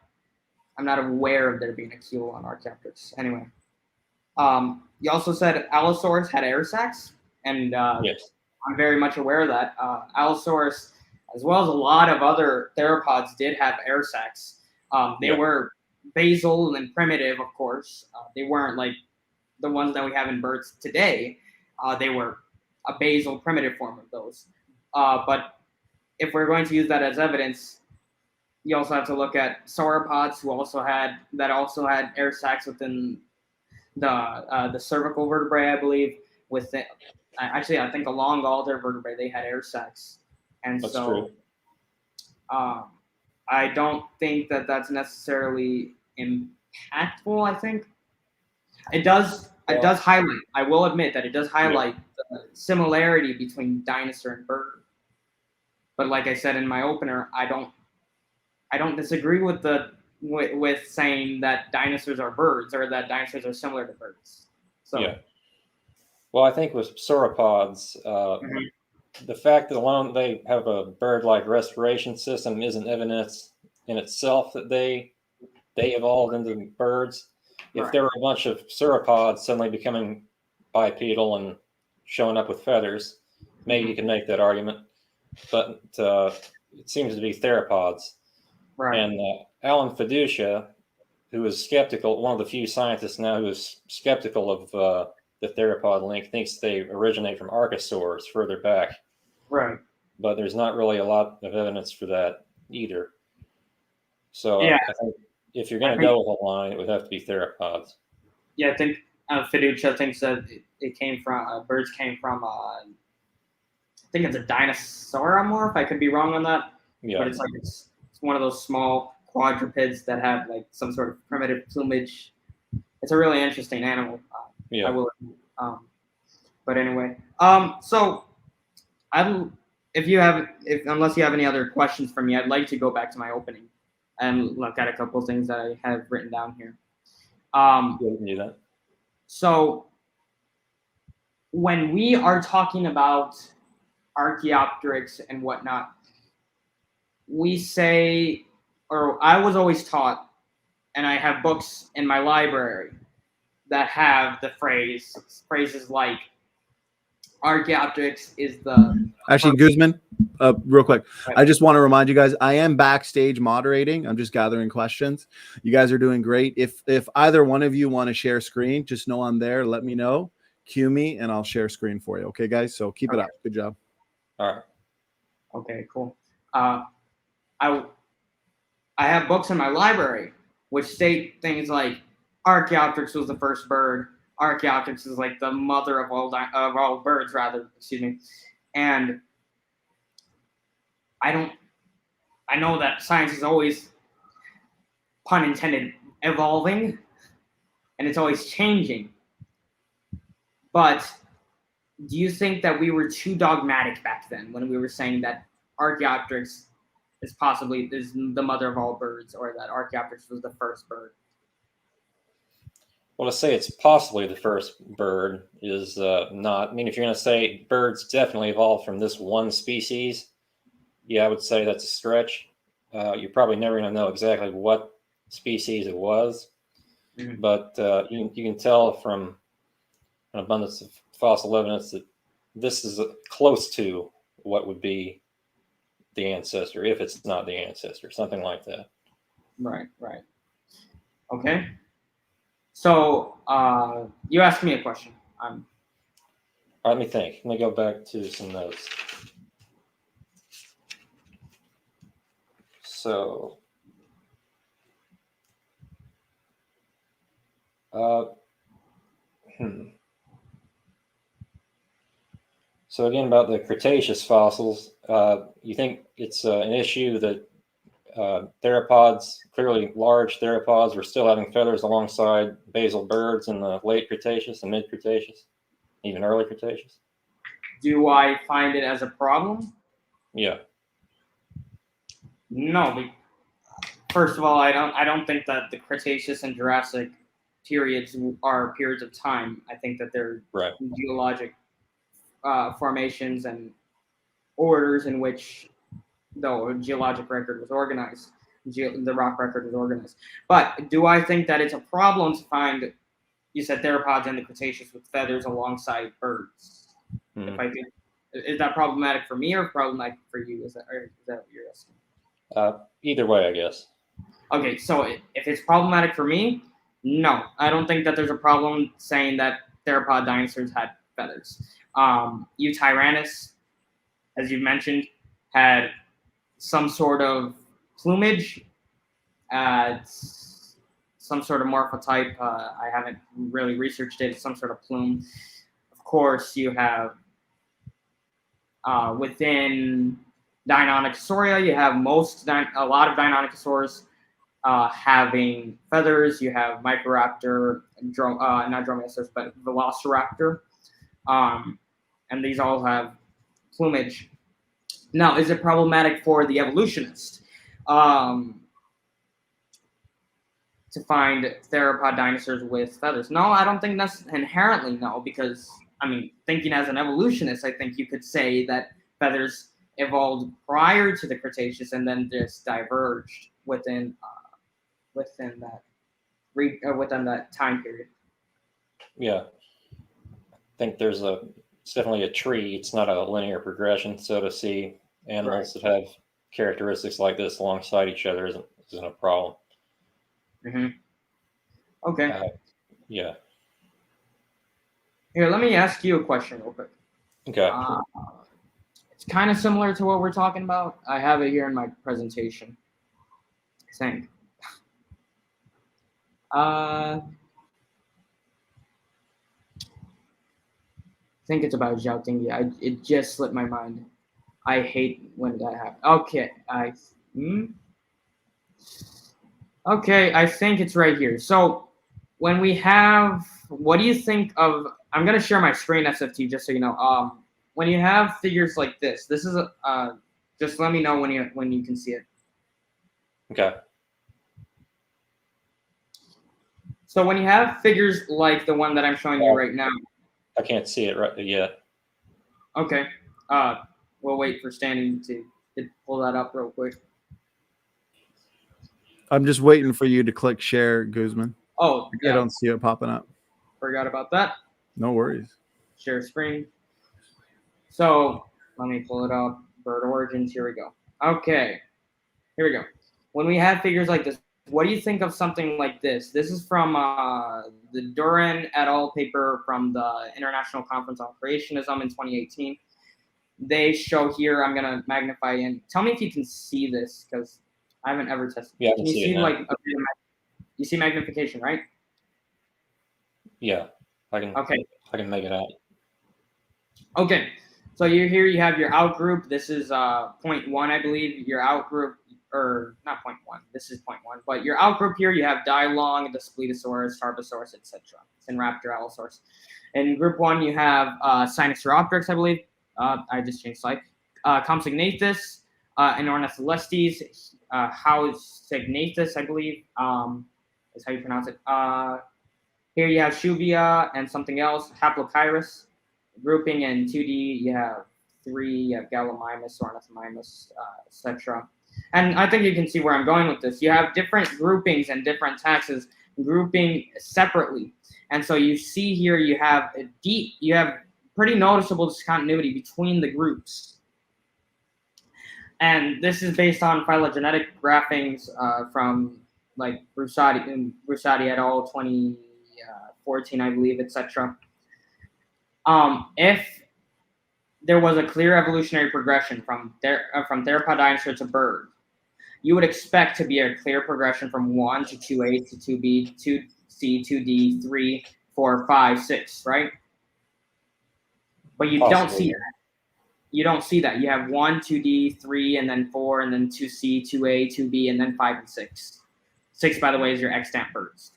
I'm not aware of there being a keel on Archaeopteryx. Anyway, you also said Allosaurus had air sacs, and yes. I'm very much aware of that. Allosaurus, as well as a lot of other theropods, did have air sacs. They were basal and primitive, of course. They weren't like the ones that we have in birds today. They were a basal, primitive form of those. But if we're going to use that as evidence, you also have to look at sauropods who also had air sacs within the cervical vertebrae, I believe. Actually, I think along all their vertebrae they had air sacs, and that's so true. I don't think that that's necessarily impactful. I think it does. It does highlight. I will admit that it does highlight the similarity between dinosaur and bird. But like I said in my opener, I don't disagree with saying that dinosaurs are birds or that dinosaurs are similar to birds. So yeah. Well, I think with sauropods, the fact that alone they have a bird-like respiration system isn't evidence in itself that they evolved into birds. If there were a bunch of sauropods suddenly becoming bipedal and showing up with feathers, maybe you can make that argument. But it seems to be theropods. Right. And Alan Fiducia, who is skeptical, one of the few scientists now who is skeptical of the theropod link, thinks they originate from archosaurs further back. Right. But there's not really a lot of evidence for that either. So yeah. I think if you're going to go with a line, it would have to be theropods. Yeah, I think Fiducia thinks that it came from birds came from. I think it's a dinosauromorph. I could be wrong on that. Yeah. But it's one of those small quadrupeds that have like some sort of primitive plumage. It's a really interesting animal. Yeah. I will. But anyway, so unless you have any other questions for me, I'd like to go back to my opening and look at a couple of things that I have written down here. You can do that. So when we are talking about Archaeopteryx and whatnot, we say, or I was always taught, and I have books in my library that have the phrases like Archaeopteryx is the... Actually, Guzman, real quick, I just want to remind you guys, I am backstage moderating. I'm just gathering questions. You guys are doing great. If either one of you want to share screen, just know I'm there. Let me know. Cue me, and I'll share screen for you. Okay, guys? So keep it up. Good job. All right. Okay, cool. I have books in my library which state things like Archaeopteryx was the first bird. Archaeopteryx is like the mother of all birds, rather. Excuse me. And I know that science is always, pun intended, evolving, and it's always changing. But do you think that we were too dogmatic back then when we were saying that Archaeopteryx is the mother of all birds, or that Archaeopteryx was the first bird? Well, to say it's possibly the first bird is not. I mean, if you're going to say birds definitely evolved from this one species, yeah, I would say that's a stretch. You're probably never going to know exactly what species it was, but you can tell from an abundance of fossil evidence that this is close to what would be the ancestor, if it's not the ancestor, something like that. Right. Okay. So you asked me a question. Let me think. Let me go back to some notes. So, So again, about the Cretaceous fossils, you think it's an issue that theropods, clearly large theropods, were still having feathers alongside basal birds in the late Cretaceous and mid Cretaceous, even early Cretaceous? Do I find it as a problem? Yeah. No. First of all, I don't think that the Cretaceous and Jurassic periods are periods of time. I think that they're Right. geologic formations and orders in which the geologic record was organized, the rock record was organized. But do I think that it's a problem to find, you said theropods in the Cretaceous with feathers alongside birds? Mm-hmm. If I think, is that problematic for me or problematic for you? Is that what you're asking? Either way, I guess. Okay, so if it's problematic for me, no, I don't think that there's a problem saying that theropod dinosaurs had feathers. Eutyrannus, as you mentioned, had some sort of plumage, some sort of morphotype. I haven't really researched it. It's some sort of plume. Of course, you have within Deinonychosauria, you have a lot of Deinonychosaurs having feathers. You have Microraptor, not Dromaeosaurus, but Velociraptor, and these all have plumage. Now, is it problematic for the evolutionist to find theropod dinosaurs with feathers? No, I don't think that's inherently no, because, I mean, thinking as an evolutionist, I think you could say that feathers evolved prior to the Cretaceous and then just diverged within that time period. Yeah. I think it's definitely a tree. It's not a linear progression. So to see animals that have characteristics like this alongside each other isn't a problem. Mm-hmm. Okay. Yeah. Here, let me ask you a question real quick. Okay. It's kind of similar to what we're talking about. I have it here in my presentation, I think. I think it's about Zhao Tingyi. It just slipped my mind. I hate when that happens. Okay, Okay, I think it's right here. So when we have, what do you think of? I'm gonna share my screen, SFT, just so you know. When you have figures like this is just let me know when you can see it. Okay. So when you have figures like the one that I'm showing you right now. I can't see it right yet. Okay. We'll wait for Standing to pull that up real quick. I'm just waiting for you to click share, Guzman. Oh, I don't see it popping up. Forgot about that. No worries. Share screen. So let me pull it up. Bird origins. Here we go. Okay. Here we go. When we have figures like this, what do you think of something like this? This is from the Duran et al. Paper from the International Conference on Creationism in 2018. They show here, I'm going to magnify in. Tell me if you can see this, because I haven't ever tested. Yeah, can you see like you see magnification, right? Yeah, I can make it out. Okay, so here you have your out group. This is 0.1, I believe. Your out group, or not 0.1. This is 0.1. But your out group here, you have Dilong, the Spletosaurus, Tarbosaurus, etc. Sinraptor, Allosaurus. In group 1, you have Sinosauropteryx, I believe. I just changed slide. Compsognathus, and Ornitholestes, Haussignathus, I believe, is how you pronounce it. Here you have Shuvia and something else, Haplochirus. Grouping in 2D, you have 3, you have Gallimimus, Ornithomimus, etc. And I think you can see where I'm going with this. You have different groupings and different taxes grouping separately. And so you see here you have pretty noticeable discontinuity between the groups. And this is based on phylogenetic graphings from like Brusati et al. 2014, I believe, etc. If there was a clear evolutionary progression from theropod dinosaur to bird, you would expect to be a clear progression from 1 to 2A to 2B, 2C, 2D, 3, 4, 5, 6, right? But you don't see that. you don't see that. You have 1, 2D, 3, and then 4, and then 2C, 2A, 2B, and then 5 and 6. 6, by the way, is your extant birds.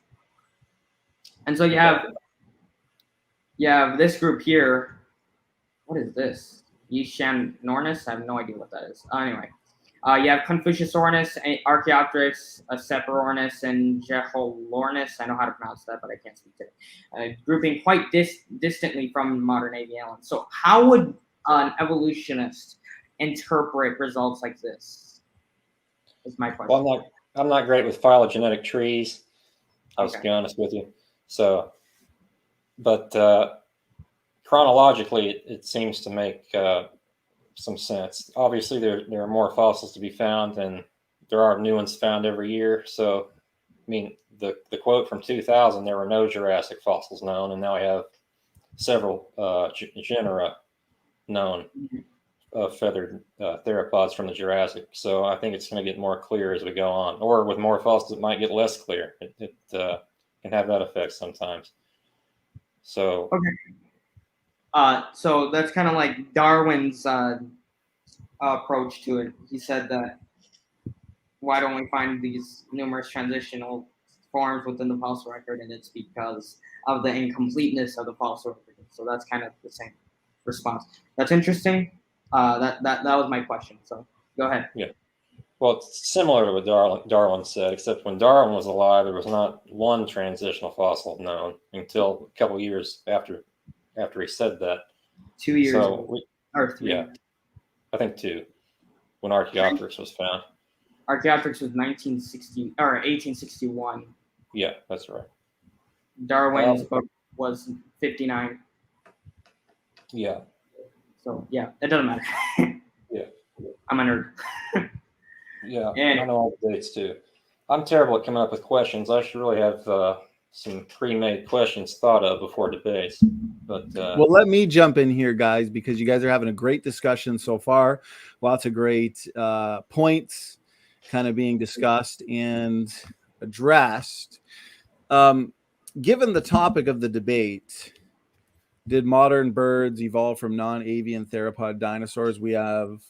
And so you have this group here. What is this? Yishanornis? I have no idea what that is. Anyway, you have Confuciusornis, Archaeopteryx, Acephalornis, and Jeholornis. I know how to pronounce that, but I can't speak to it. Grouping quite distantly from modern avian aliens. So how would an evolutionist interpret results like this? Is my question. Well, I'm not great with phylogenetic trees. I'll just be honest with you. So, but chronologically, it seems to make some sense. Obviously, there are more fossils to be found, and there are new ones found every year. So, I mean, the quote from 2000, there were no Jurassic fossils known, and now we have several genera known of feathered theropods from the Jurassic. So I think it's going to get more clear as we go on. Or with more fossils, it might get less clear. It can have that effect sometimes. So okay. So that's kind of like Darwin's approach to it. He said that why don't we find these numerous transitional forms within the fossil record, and it's because of the incompleteness of the fossil record. So that's kind of the same response. That's interesting. That was my question. So go ahead. Yeah. Well, it's similar to what Darwin said, except when Darwin was alive, there was not one transitional fossil known until a couple years after he said that. 2 years or 3. Yeah, I think 2, when Archaeopteryx was found. Archaeopteryx was 1960 or 1861. Yeah, that's right. Darwin's book was 59. Yeah. So yeah, it doesn't matter. Yeah. I'm a nerd. Yeah, I know all the dates too. I'm terrible at coming up with questions. I should really have some pre-made questions thought of before debates. But well, let me jump in here, guys, because you guys are having a great discussion so far. Lots of great points kind of being discussed and addressed. Given the topic of the debate, did modern birds evolve from non-avian theropod dinosaurs? We have,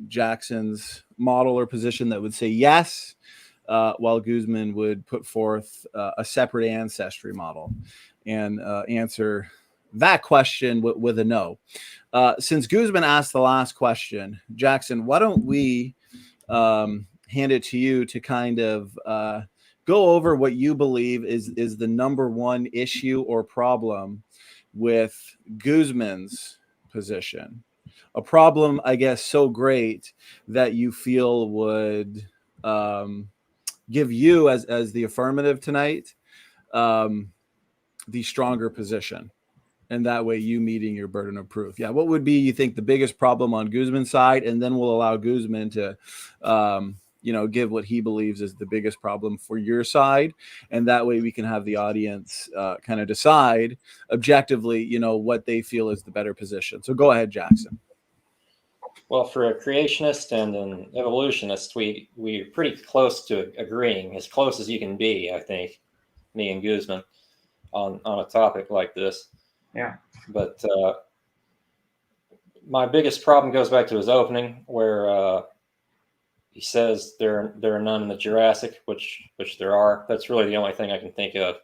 Jackson's model or position that would say yes, while Guzman would put forth a separate ancestry model and answer that question with a no. Since Guzman asked the last question, Jackson, why don't we hand it to you to kind of go over what you believe is the number one issue or problem with Guzman's position. A problem, I guess, so great that you feel would give you, as the affirmative tonight, the stronger position. And that way you meeting your burden of proof. Yeah, what would be, you think, the biggest problem on Guzman's side? And then we'll allow Guzman to give what he believes is the biggest problem for your side. And that way we can have the audience kind of decide objectively, what they feel is the better position. So go ahead, Jackson. Well, for a creationist and an evolutionist, we're pretty close to agreeing, as close as you can be, I think, me and Guzman, on a topic like this. Yeah. But my biggest problem goes back to his opening, where he says there are none in the Jurassic, which there are. That's really the only thing I can think of.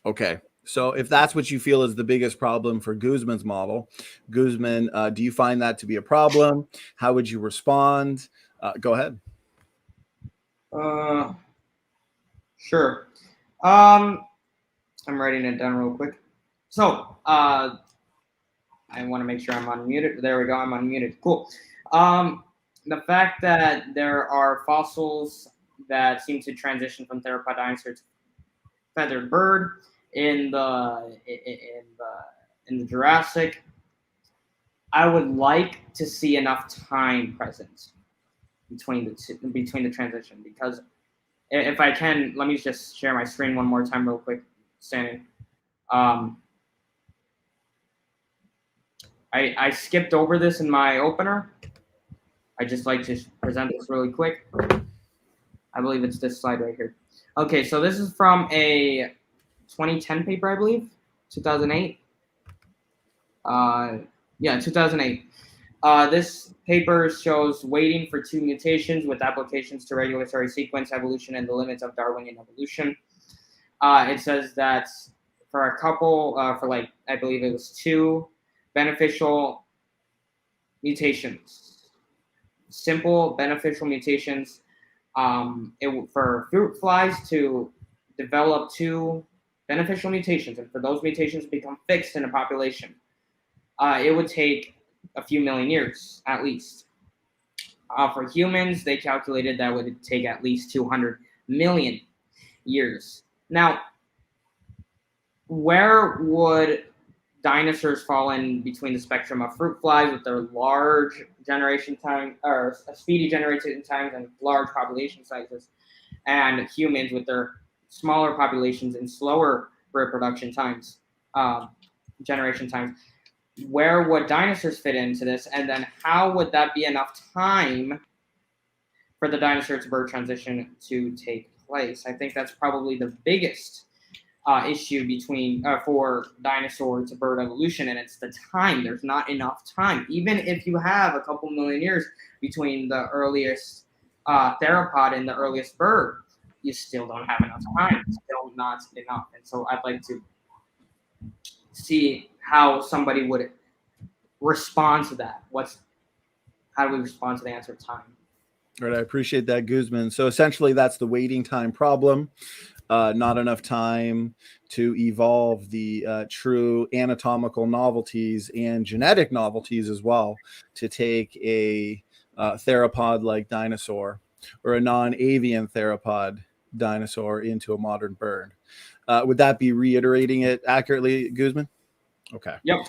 Okay. So if that's what you feel is the biggest problem for Guzman's model, Guzman, do you find that to be a problem? How would you respond? Go ahead. Sure. I'm writing it down real quick. So I want to make sure I'm unmuted. There we go. I'm unmuted. Cool. The fact that there are fossils that seem to transition from theropod dinosaur to feathered bird in the Jurassic, I would like to see enough time present between the transition, because if I can, let me just share my screen one more time real quick, standing. I skipped over this in my opener. I just like to present this really quick. I believe it's this slide right here. Okay, so this is from a 2010 paper, I believe, 2008. 2008. This paper shows waiting for 2 mutations with applications to regulatory sequence evolution and the limits of Darwinian evolution. It says that for a couple, I believe it was 2 beneficial mutations, simple beneficial mutations, for fruit flies to develop 2 beneficial mutations, and for those mutations to become fixed in a population, it would take a few million years at least. For humans, they calculated that would take at least 200 million years. Now, where would dinosaurs fall in between the spectrum of fruit flies with their large generation time or speedy generation times and large population sizes, and humans with their smaller populations and slower reproduction times, generation times? Where would dinosaurs fit into this? And then how would that be enough time for the dinosaur to bird transition to take place? I think that's probably the biggest issue between for dinosaur to bird evolution, and it's the time. There's not enough time. Even if you have a couple million years between the earliest theropod and the earliest bird, you still don't have enough time. It's still not enough. And so I'd like to see how somebody would respond to that. How do we respond to the answer of time? All right, I appreciate that, Guzman. So essentially, that's the waiting time problem. Not enough time to evolve the true anatomical novelties and genetic novelties as well to take a theropod-like dinosaur or a non-avian theropod dinosaur into a modern bird. Would that be reiterating it accurately, Guzman? Okay. Yep.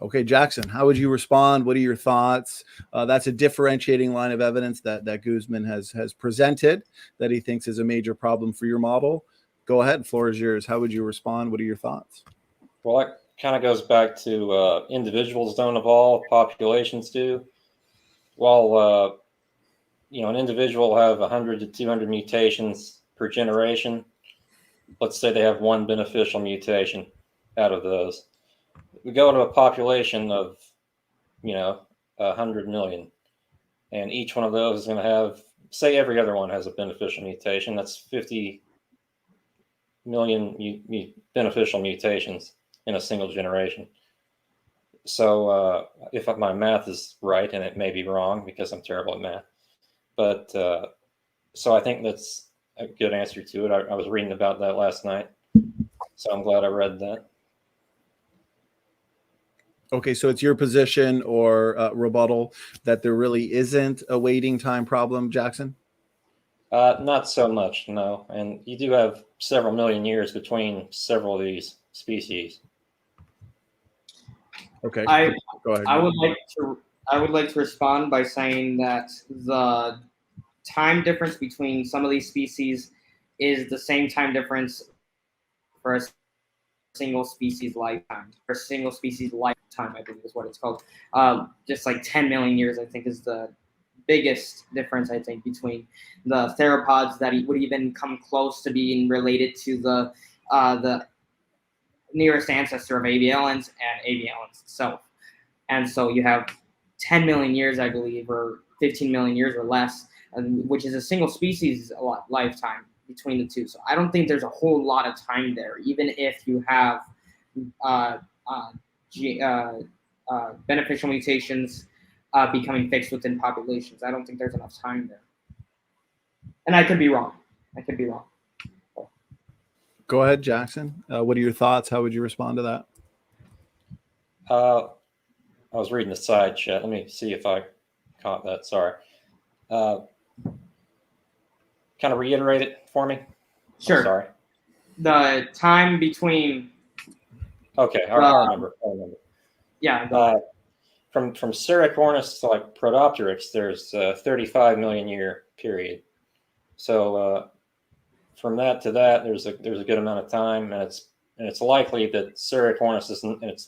Okay, Jackson, how would you respond? What are your thoughts? That's a differentiating line of evidence that Guzman has presented that he thinks is a major problem for your model. Go ahead, floor is yours. How would you respond? What are your thoughts? Well, that kind of goes back to individuals don't evolve, populations do. Well, an individual will have 100 to 200 mutations per generation. Let's say they have 1 beneficial mutation out of those. We go to a population of, 100 million, and each one of those is going to have, say every other one has a beneficial mutation. That's 50 million beneficial mutations in a single generation. So if my math is right, and it may be wrong because I'm terrible at math, but so I think that's a good answer to it. I was reading about that last night, so I'm glad I read that. Okay, so it's your position or rebuttal that there really isn't a waiting time problem, Jackson? Not so much, no. And you do have several million years between several of these species. Okay, go ahead. I would like to respond by saying that the time difference between some of these species is the same time difference for a single species lifetime. For a single species lifetime, I think is what it's called. Just like 10 million years, I think, is the biggest difference, I think, between the theropods that would even come close to being related to the nearest ancestor of avialans and avialans itself. And so you have 10 million years, I believe, or 15 million years or less, which is a single species lifetime between the two. So I don't think there's a whole lot of time there, even if you have beneficial mutations becoming fixed within populations. I don't think there's enough time there. And I could be wrong. Go ahead, Jackson. What are your thoughts? How would you respond to that? I was reading the side chat. Let me see if I caught that. Sorry. Kind of reiterate it for me? Sure. I'm sorry. The time between... Okay, I remember. Yeah. From Siricornis to like Protopteryx, there's a 35 million year period. So from that to that, there's a good amount of time, and it's likely that Siricornis is, and it's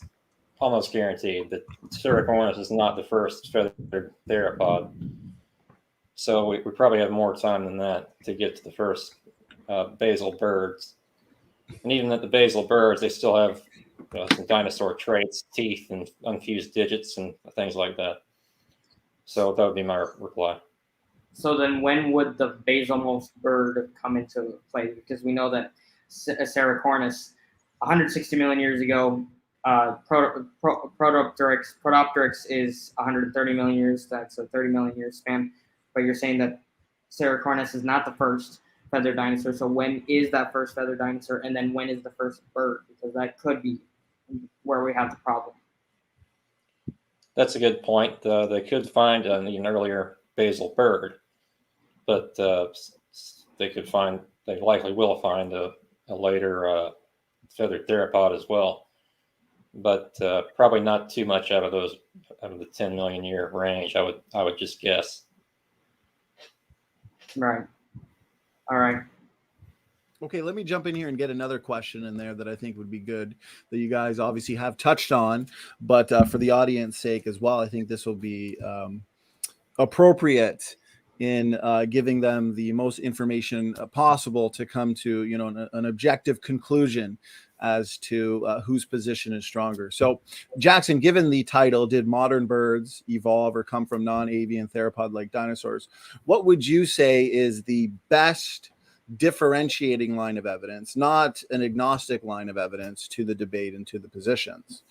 almost guaranteed that Siricornis is not the first feathered theropod. So we probably have more time than that to get to the first basal birds. And even at the basal birds, they still have some dinosaur traits, teeth, and unfused digits, and things like that. So that would be my reply. So then when would the basal-most bird come into play? Because we know that Cercocornis, 160 million years ago, Protopteryx is 130 million years. That's a 30 million year span. But you're saying that Cercocornis is not the first feathered dinosaur. So when is that first feathered dinosaur? And then when is the first bird? Because that could be where we have the problem. That's a good point. They could find an earlier basal bird, but they likely will find a later feathered theropod as well. But probably not too much out of the 10 million year range. I would just guess. Right. All right. Okay, let me jump in here and get another question in there that I think would be good, that you guys obviously have touched on, but for the audience sake as well, I think this will be appropriate in giving them the most information possible to come to, you know, an objective conclusion as to whose position is stronger. So, Jackson, given the title, did modern birds evolve or come from non-avian theropod-like dinosaurs? What would you say is the best differentiating line of evidence, not an agnostic line of evidence, to the debate and to the positions?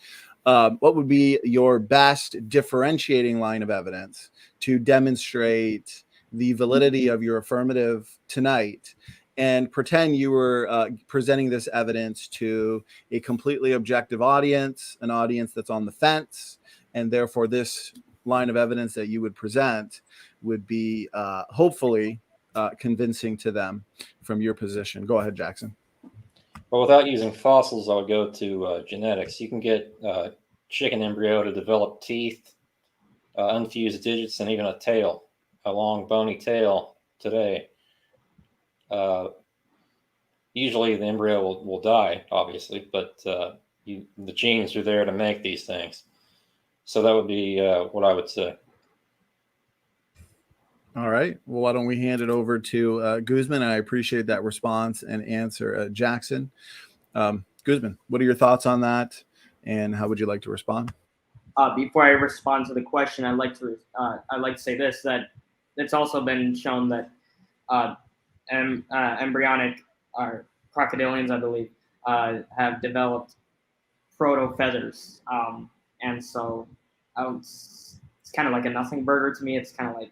What would be your best differentiating line of evidence to demonstrate the validity of your affirmative tonight, and pretend you were presenting this evidence to a completely objective audience, an audience that's on the fence, and therefore this line of evidence that you would present would be hopefully convincing to them from your position? Go ahead, Jackson. Well, without using fossils, I would go to genetics. You can get chicken embryo to develop teeth, unfused digits, and even a tail, a long bony tail today. Usually the embryo will die, obviously, but the genes are there to make these things. So that would be what I would say. All right. Well, why don't we hand it over to Guzman? I appreciate that response and answer. Jackson, Guzman, what are your thoughts on that, and how would you like to respond? Before I respond to the question, I'd like to say this, that it's also been shown that embryonic crocodilians, I believe, have developed proto feathers, and so it's kind of like a nothing burger to me. It's kind of like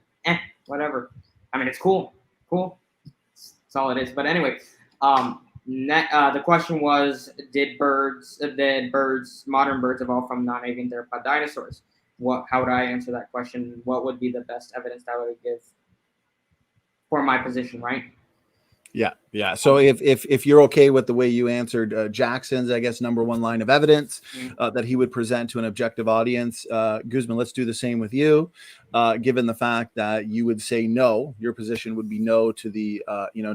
whatever. I mean, it's cool. That's all it is. But anyway, the question was, did modern birds evolve from non-avian theropod dinosaurs? How would I answer that question? What would be the best evidence that I would give for my position, right? Yeah. So if you're okay with the way you answered Jackson's, I guess, number one line of evidence that he would present to an objective audience, Guzman, let's do the same with you. Given the fact that you would say no, your position would be no to the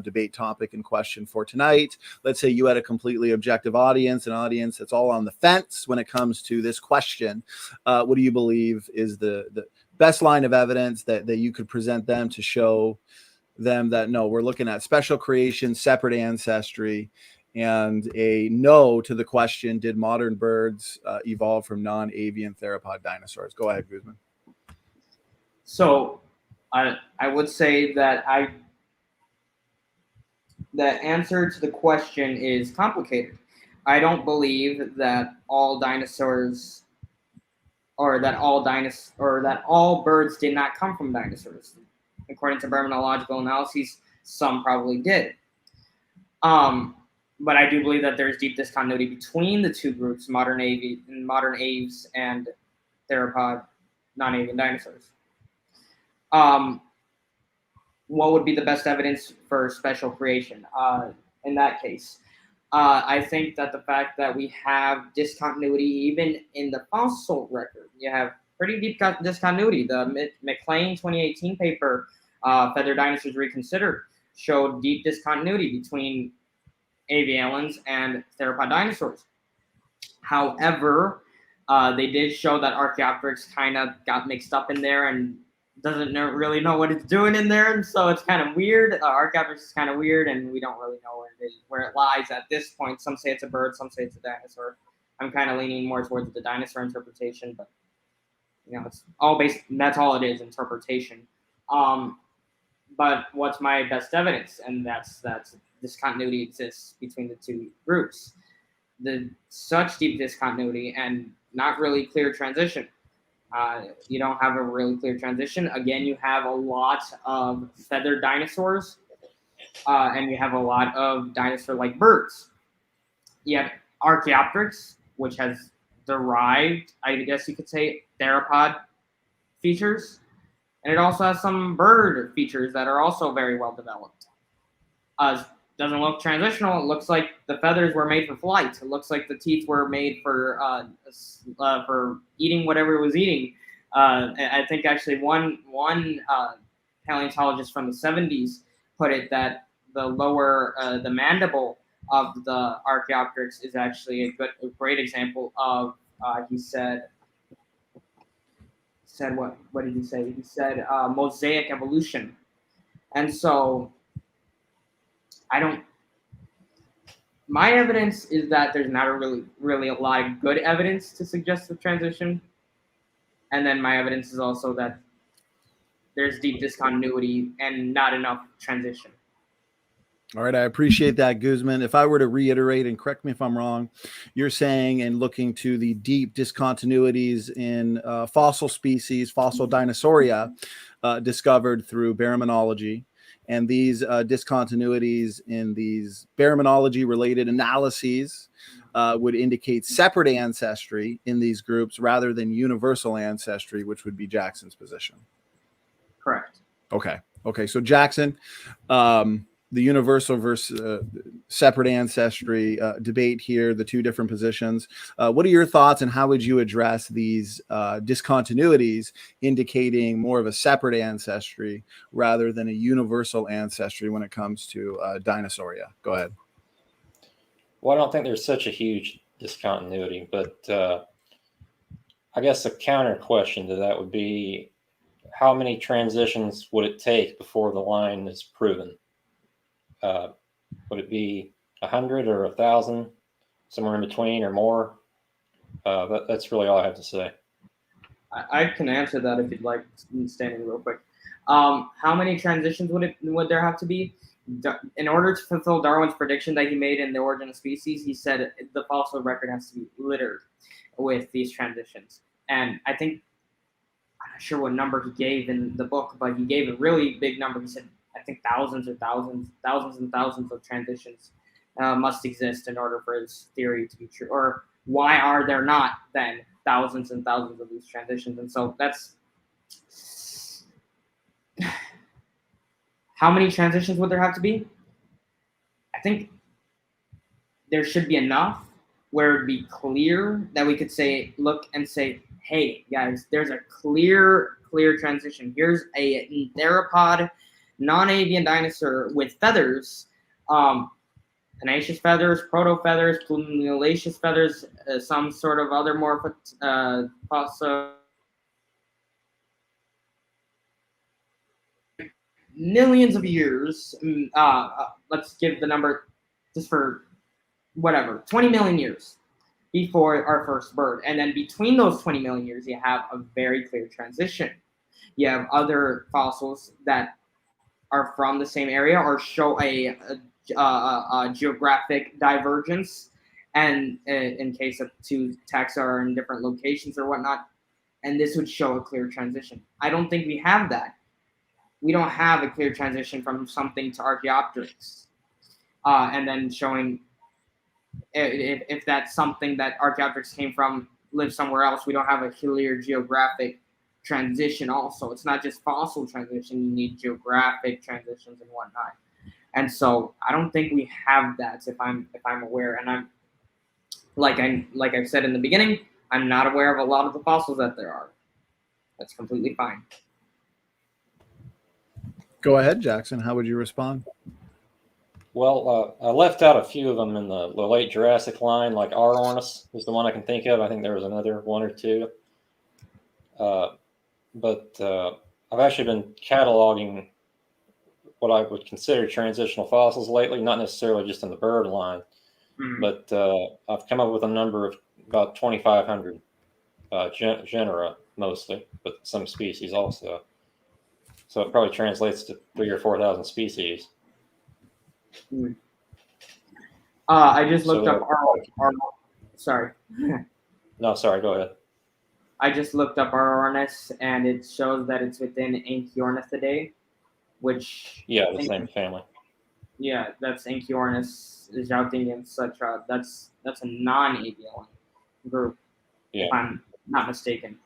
debate topic in question for tonight. Let's say you had a completely objective audience, an audience that's all on the fence when it comes to this question. What do you believe is the best line of evidence that you could present them to show them that no, we're looking at special creation, separate ancestry, and a no to the question, did modern birds evolve from non-avian theropod dinosaurs? Go ahead, Guzman. So I would say that the answer to the question is complicated. I don't believe that all dinosaurs or that all birds did not come from dinosaurs. According to terminological analyses, some probably did. But I do believe that there's deep discontinuity between the two groups, modern aves and theropod non-avian dinosaurs. What would be the best evidence for special creation in that case? I think that the fact that we have discontinuity even in the fossil record, you have pretty deep discontinuity. The McLean 2018 paper, Feathered Dinosaurs Reconsidered, showed deep discontinuity between avialans and theropod dinosaurs. However, they did show that Archaeopteryx kind of got mixed up in there and doesn't really know what it's doing in there, and so it's kind of weird. Archaeopteryx is kind of weird, and we don't really know where it lies at this point. Some say it's a bird, some say it's a dinosaur. I'm kind of leaning more towards the dinosaur interpretation, but it's all based. That's all it is, interpretation. But what's my best evidence? And that's discontinuity exists between the two groups. Such deep discontinuity and not really clear transition. You don't have a really clear transition. Again, you have a lot of feathered dinosaurs, and you have a lot of dinosaur-like birds. You have Archaeopteryx, which has derived, I guess you could say, theropod features. And it also has some bird features that are also very well developed. Doesn't look transitional. It looks like the feathers were made for flight. It looks like the teeth were made for eating whatever it was eating. I think actually one paleontologist from the 70s put it that the lower the mandible of the Archaeopteryx is actually a great example of he said what did he say? He said mosaic evolution. And so my evidence is that there's not really a lot of good evidence to suggest the transition. And then my evidence is also that there's deep discontinuity and not enough transition. All right, I appreciate that, Guzman. If I were to reiterate, and correct me if I'm wrong, you're saying and looking to the deep discontinuities in fossil species, fossil dinosauria, discovered through baraminology, and these discontinuities in these baraminology-related analyses would indicate separate ancestry in these groups rather than universal ancestry, which would be Jackson's position. Correct. Okay. So Jackson, the universal versus separate ancestry debate here, the two different positions. What are your thoughts, and how would you address these discontinuities indicating more of a separate ancestry rather than a universal ancestry when it comes to dinosauria? Go ahead. Well, I don't think there's such a huge discontinuity, but I guess a counter question to that would be, how many transitions would it take before the line is proven? Would it be 100 or 1,000, somewhere in between or more? That's really all I have to say. I can answer that if you'd like, standing real quick. How many transitions would there have to be? In order to fulfill Darwin's prediction that he made in The Origin of Species, he said the fossil record has to be littered with these transitions. And I think, I'm not sure what number he gave in the book, but he gave a really big number. He said, I think thousands and thousands of transitions must exist in order for his theory to be true. Or why are there not then thousands and thousands of these transitions? And so that's how many transitions would there have to be? I think there should be enough where it'd be clear that we could look and say, hey guys, there's a clear transition. Here's a theropod non-avian dinosaur with feathers, panaceous feathers, proto-feathers, plumulaceous feathers, some sort of other millions of years. Let's give the number just for whatever, 20 million years before our first bird. And then between those 20 million years, you have a very clear transition. You have other fossils that are from the same area or show a geographic divergence, and in case of two taxa are in different locations or whatnot, and this would show a clear transition. I don't think we have that. We don't have a clear transition from something to Archaeopteryx, and then showing if that's something that Archaeopteryx came from, lived somewhere else. We don't have a clear geographic transition. Also, it's not just fossil transition, you need geographic transitions and whatnot. And so I don't think we have that, if I'm aware. And I'm like I've said in the beginning, I'm not aware of a lot of the fossils that there are. That's completely fine. Go ahead, Jackson. How would you respond? Well, I left out a few of them in the late Jurassic line, like Ornis is the one I can think of. I think there was another one or two. But I've actually been cataloging what I would consider transitional fossils lately, not necessarily just in the bird line. But I've come up with a number of about 2,500 genera mostly, but some species also. So it probably translates to 3,000 or 4,000 species. I just looked up sorry. No, sorry, go ahead. I just looked up Ornis, and it shows that it's within Anchiornithidae, which Yeah, the same family. Yeah, that's Anchiornis, Zhaoting, etc. That's a non-avian group, Yeah. if I'm not mistaken.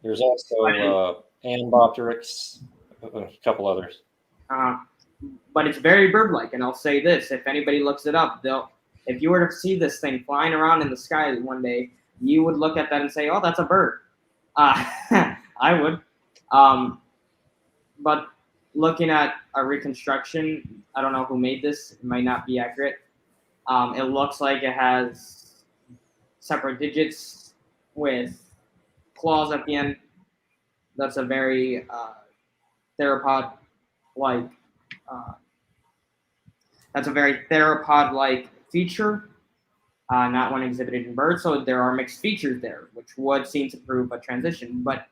There's also Anbopteryx, a couple others. But it's very bird-like, and I'll say this: if anybody looks it up, if you were to see this thing flying around in the sky one day, you would look at that and say, "Oh, that's a bird." I would. But looking at a reconstruction, I don't know who made this. It might not be accurate. It looks like it has separate digits with claws at the end. That's a very theropod-like. That's a very theropod-like feature, not one exhibited in birds. So there are mixed features there, which would seem to prove a transition. But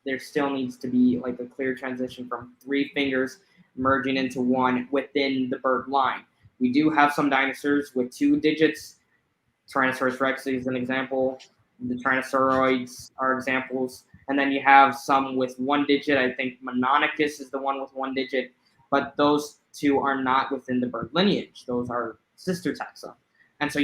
there still needs to be like a clear transition from 3 fingers merging into 1 within the bird line. We do have some dinosaurs with 2 digits. Tyrannosaurus rex is an example. The Tyrannosauroids are examples. And then you have some with 1 digit. I think Mononicus is the one with 1 digit. But those 2 are not within the bird lineage. Those are sister taxa. And so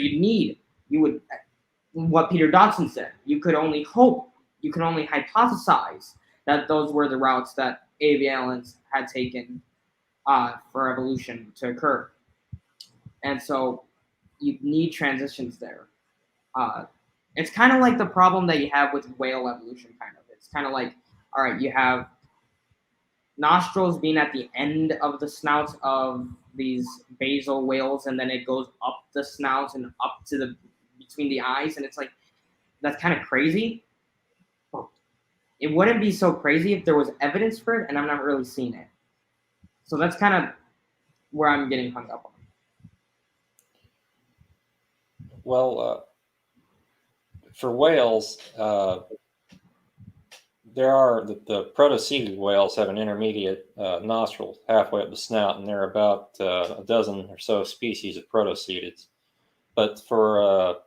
what Peter Dodson said, you could only hope, you can only hypothesize that those were the routes that avialians had taken for evolution to occur. And so you need transitions there. It's kind of like the problem that you have with whale evolution, kind of. It's kind of like, all right, you have nostrils being at the end of the snouts of these basal whales, and then it goes up the snouts and up to between the eyes, and it's like, that's kind of crazy. It wouldn't be so crazy if there was evidence for it, and I'm not really seeing it. So that's kind of where I'm getting hung up on. Well, for whales, there are the protoceted whales have an intermediate nostril halfway up the snout, and there are about a dozen or so species of protocetids. But for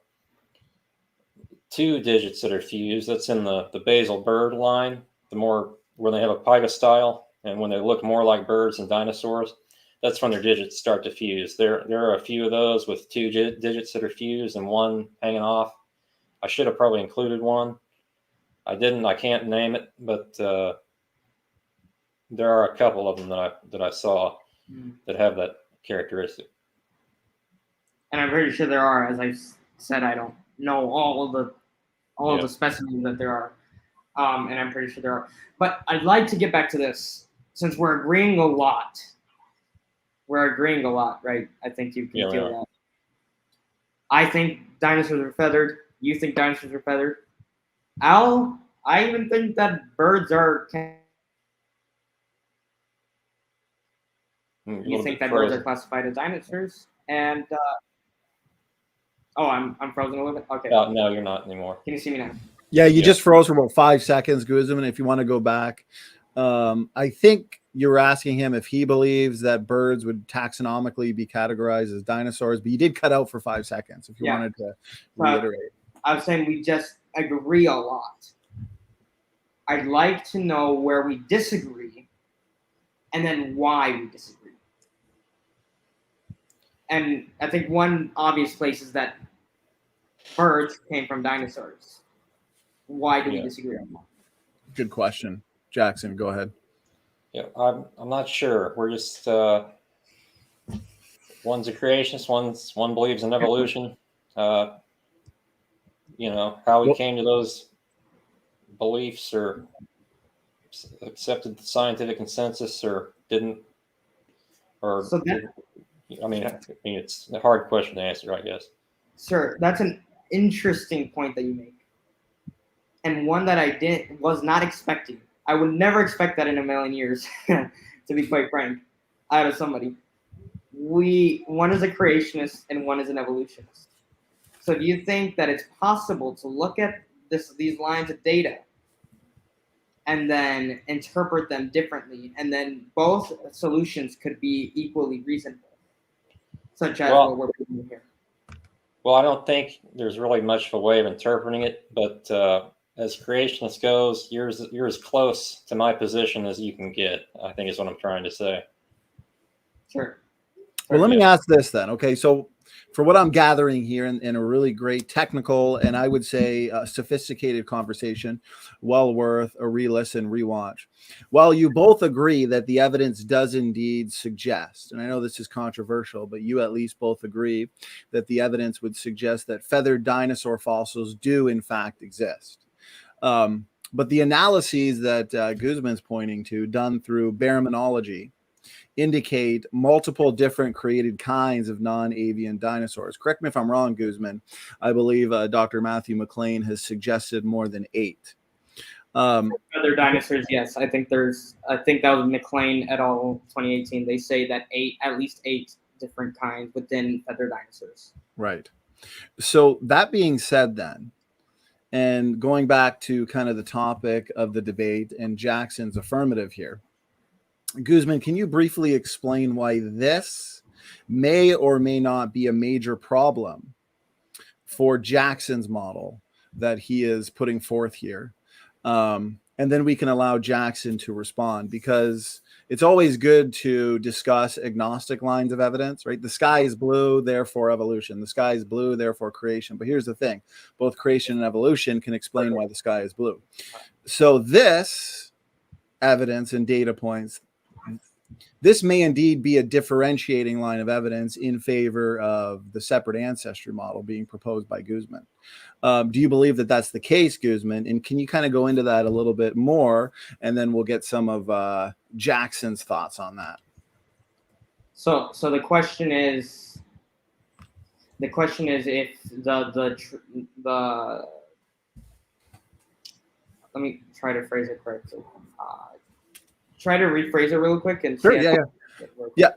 2 digits that are fused, that's in the basal bird line, the more where they have a pygostyle, and when they look more like birds and dinosaurs, that's when their digits start to fuse. There are a few of those with 2 digits that are fused and 1 hanging off. I should have probably included 1. I didn't. I can't name it, but there are a couple of them that I saw that have that characteristic. And I'm pretty sure there are. As I said, I don't know all of the specimens that there are, and I'm pretty sure there are. But I'd like to get back to this, since we're agreeing a lot. We're agreeing a lot, right? I think you can feel that. I think dinosaurs are feathered. You think dinosaurs are feathered. Al, I even think that birds are. You think that birds are classified as dinosaurs? And I'm frozen a little bit. Okay. No, you're not anymore. Can you see me now? Yeah, you just froze for about 5 seconds, Guzman. If you want to go back, I think you were asking him if he believes that birds would taxonomically be categorized as dinosaurs, but you did cut out for 5 seconds. If you wanted to reiterate, I was saying we just agree a lot. I'd like to know where we disagree, and then why we disagree. And I think one obvious place is that birds came from dinosaurs. Why do we disagree on that? Good question. Jackson, go ahead. Yeah, I'm not sure. We're just one's a creationist, one believes in evolution. How we came to those beliefs, or accepted the scientific consensus, or didn't, or so it's a hard question to answer, I guess. Sir, that's an interesting point that you make, and one that I was not expecting. I would never expect that in a million years, to be quite frank, out of somebody. one is a creationist and one is an evolutionist. So do you think that it's possible to look at these lines of data and then interpret them differently, and then both solutions could be equally reasonable, such as what we're doing here? Well, I don't think there's really much of a way of interpreting it, but as creationist goes, you're as close to my position as you can get, I think is what I'm trying to say. Sure. Well, let me ask this then. Okay, so for what I'm gathering here in a really great technical and I would say sophisticated conversation, well worth a re-listen, rewatch. While you both agree that the evidence does indeed suggest, and I know this is controversial, but you at least both agree that the evidence would suggest that feathered dinosaur fossils do in fact exist. But the analyses that Guzman's pointing to, done through baraminology, indicate multiple different created kinds of non-avian dinosaurs. Correct me if I'm wrong, Guzman. I believe Dr. Matthew McLean has suggested more than 8. Other dinosaurs, yes. I think that was McLean et al. 2018. They say that at least 8 different kinds within feather dinosaurs. Right. So that being said then, and going back to kind of the topic of the debate and Jackson's affirmative here, Guzman, can you briefly explain why this may or may not be a major problem for Jackson's model that he is putting forth here? And then we can allow Jackson to respond, because it's always good to discuss agnostic lines of evidence, right? The sky is blue, therefore evolution. The sky is blue, therefore creation. But here's the thing. Both creation and evolution can explain why the sky is blue. So this evidence and data points, this may indeed be a differentiating line of evidence in favor of the separate ancestry model being proposed by Guzman. Do you believe that that's the case, Guzman? And can you kind of go into that a little bit more, and then we'll get some of Jackson's thoughts on that. So the question is if the let me try to phrase it correctly. Try to rephrase it real quick and sure, yeah.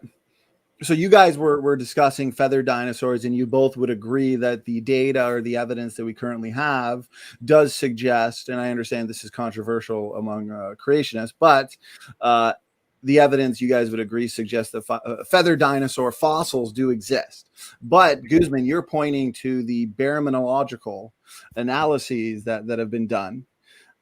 So you guys were discussing feathered dinosaurs, and you both would agree that the data or the evidence that we currently have does suggest, and I understand this is controversial among creationists, but the evidence, you guys would agree, suggests that feathered dinosaur fossils do exist. But Guzman, you're pointing to the baraminological analyses that have been done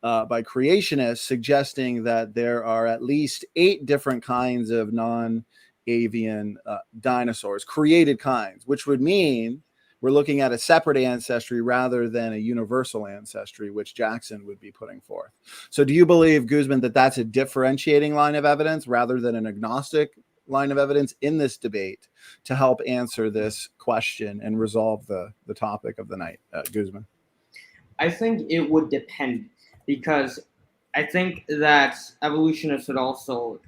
by creationists, suggesting that there are at least 8 different kinds of non-avian dinosaurs, created kinds, which would mean we're looking at a separate ancestry rather than a universal ancestry, which Jackson would be putting forth. So do you believe, Guzman, that that's a differentiating line of evidence rather than an agnostic line of evidence in this debate to help answer this question and resolve the topic of the night, Guzman? I think it would depend, because I think that evolutionists would also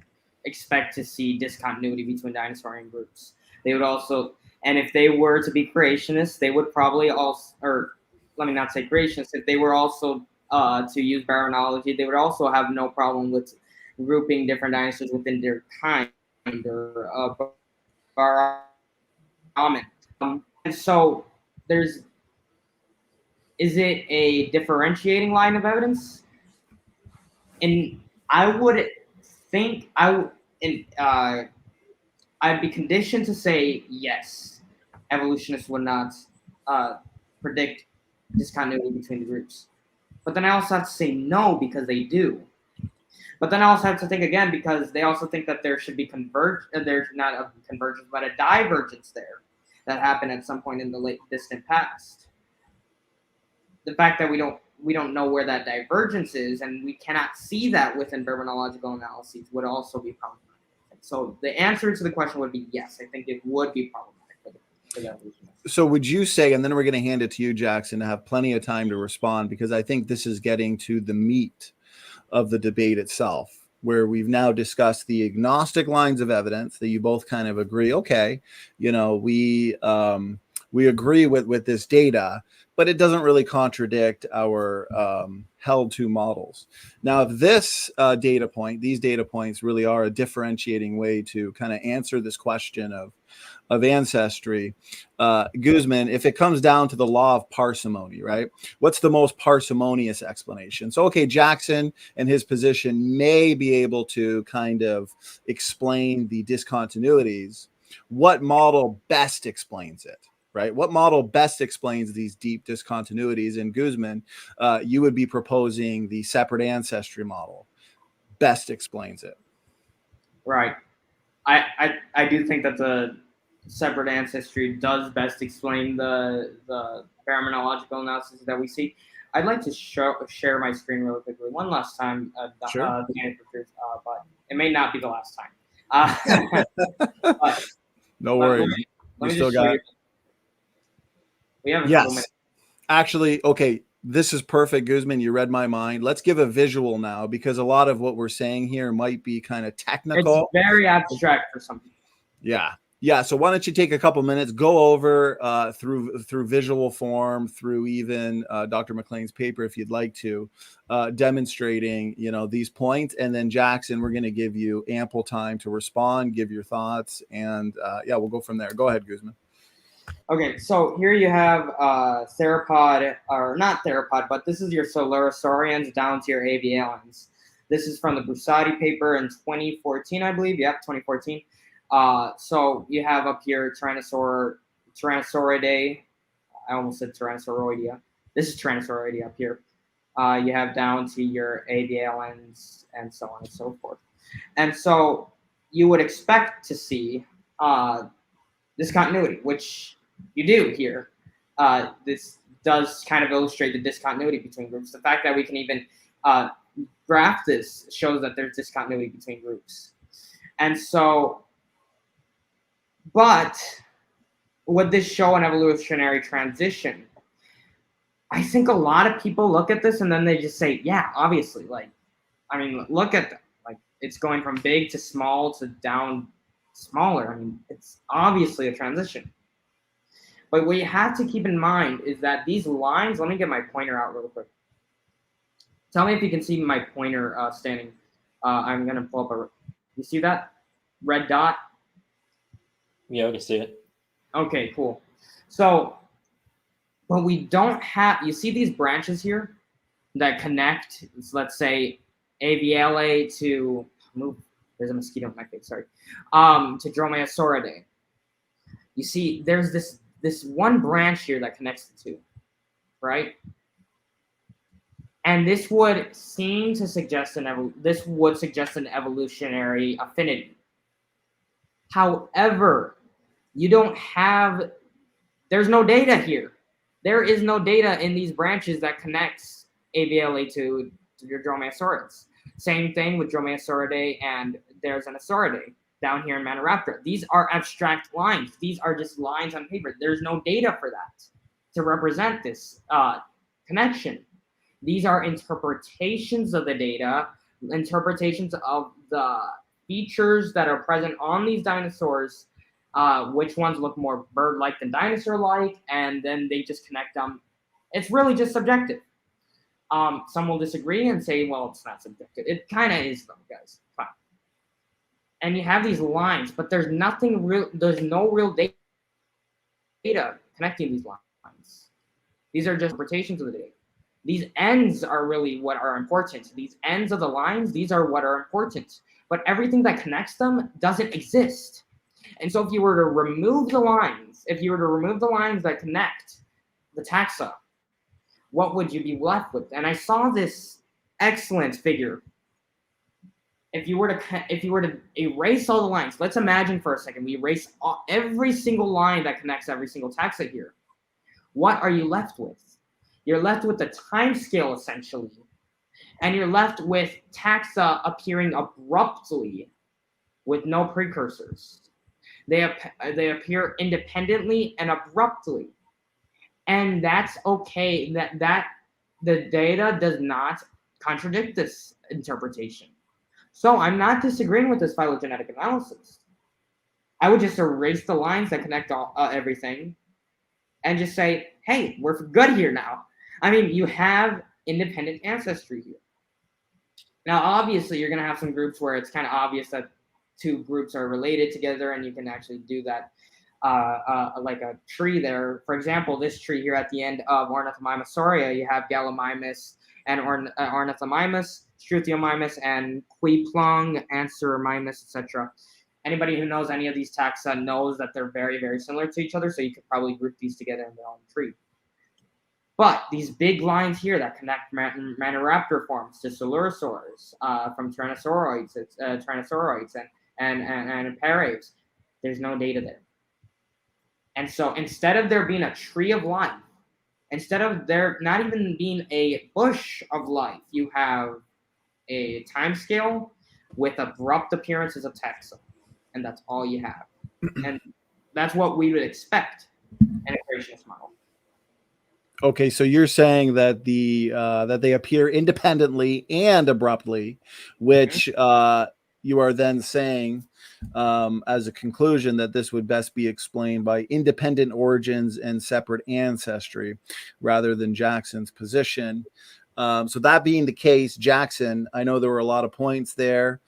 expect to see discontinuity between dinosaur groups. They would also, and if they were to be creationists, they would probably also, or let me not say creationists, if they were also to use baraminology, they would also have no problem with grouping different dinosaurs within their kind or baramic. And so is it a differentiating line of evidence? And I would think I'd be conditioned to say yes. Evolutionists would not predict discontinuity between the groups. But then I also have to say no, because they do. But then I also have to think again, because they also think that there should be there's not a convergence, but a divergence there that happened at some point in the late distant past. The fact that we don't know where that divergence is, and we cannot see that within baraminological analyses, would also be problematic. So the answer to the question would be yes. I think it would be problematic for the evolutionists. So would you say, and then we're going to hand it to you, Jackson, to have plenty of time to respond, because I think this is getting to the meat of the debate itself, where we've now discussed the agnostic lines of evidence that you both kind of agree, okay, you know, we we agree with this data, but it doesn't really contradict our held to models. Now, if this these data points really are a differentiating way to kind of answer this question of ancestry, Guzman, if it comes down to the law of parsimony, right? What's the most parsimonious explanation? So, okay, Jackson and his position may be able to kind of explain the discontinuities. What model best explains it? Right? What model best explains these deep discontinuities? And Guzman, you would be proposing the separate ancestry model. Best explains it. Right. I do think that the separate ancestry does best explain the phenomenological analysis that we see. I'd like to share my screen really quickly one last time, Sure. but it may not be the last time. No worries. Let me still just show got you. We have a couple minutes. Actually, okay, this is perfect, Guzman. You read my mind. Let's give a visual now, because a lot of what we're saying here might be kind of technical. It's very abstract for some people. Yeah. So why don't you take a couple minutes, go over through visual form, through even Dr. McLean's paper, if you'd like to, demonstrating, these points. And then Jackson, we're going to give you ample time to respond, give your thoughts, and we'll go from there. Go ahead, Guzman. Okay, so here you have theropod, or not theropod, but this is your Solurasaurians down to your avialians. This is from the Bussati paper in 2014, I believe. Yep, 2014. So you have up here Tyrannosauridae. I almost said Tyrannosauroidea. This is Tyrannosauroidea up here. You have down to your avialians and so on and so forth. And so you would expect to see discontinuity, which you do here. This does kind of illustrate the discontinuity between groups. The fact that we can even graph this shows that there's discontinuity between groups. And so, but would this show an evolutionary transition? I think a lot of people look at this and then they just say, yeah, obviously. Look at them. It's going from big to small to down smaller. It's obviously a transition. But what you have to keep in mind is that these lines, let me get my pointer out real quick. Tell me if you can see my pointer standing. I'm going to pull up you see that red dot? Yeah, we can see it. Okay, cool. So, but we don't have, you see these branches here that connect, let's say, AVLA to, there's a mosquito in my face, sorry, to Dromaeosauridae. You see, there's this one branch here that connects the two, right? And this would seem to suggest an evolutionary affinity. However, there's no data here. There is no data in these branches that connects AVLA to your Dromaeosaurids. Same thing with Dromaeosauridae, and there's an Asauridae down here in Maniraptor. These are abstract lines. These are just lines on paper. There's no data for that to represent this connection. These are interpretations of the data, interpretations of the features that are present on these dinosaurs, which ones look more bird-like than dinosaur-like, and then they just connect them. It's really just subjective. Some will disagree and say, well, it's not subjective. It kind of is, though, guys. Fine. And you have these lines, but there's nothing real. There's no real data connecting these lines. These are just interpretations of the data. These ends are really what are important. These ends of the lines, these are what are important. But everything that connects them doesn't exist. And so if you were to remove the lines, that connect the taxa, what would you be left with? And I saw this excellent figure. If you were to erase all the lines, let's imagine for a second we erase every single line that connects every single taxa here. What are you left with? You're left with the time scale, essentially. And you're left with taxa appearing abruptly with no precursors. They appear independently and abruptly. And that's okay. That the data does not contradict this interpretation. So I'm not disagreeing with this phylogenetic analysis. I would just erase the lines that connect everything and just say, hey, we're good here now. I mean, you have independent ancestry here. Now, obviously, you're going to have some groups where it's kind of obvious that two groups are related together, and you can actually do that like a tree there. For example, this tree here at the end of Ornithomimosauria, you have Gallimimus and Ornithomimus, Struthiomimus, and Quiplong, Ansermimus, etc. Anybody who knows any of these taxa knows that they're very, very similar to each other, so you could probably group these together in their own tree. But these big lines here that connect Maniraptor forms to Coelurosaurs, from Tyrannosauroids and Paraves, there's no data there. And so instead of there being a tree of life, instead of there not even being a bush of life, you have a time scale with abrupt appearances of taxa. And that's all you have. And that's what we would expect in a creationist model. Okay, so you're saying that that they appear independently and abruptly, which you are then saying as a conclusion that this would best be explained by independent origins and separate ancestry rather than Jackson's position. So that being the case, Jackson, I know there were a lot of points there.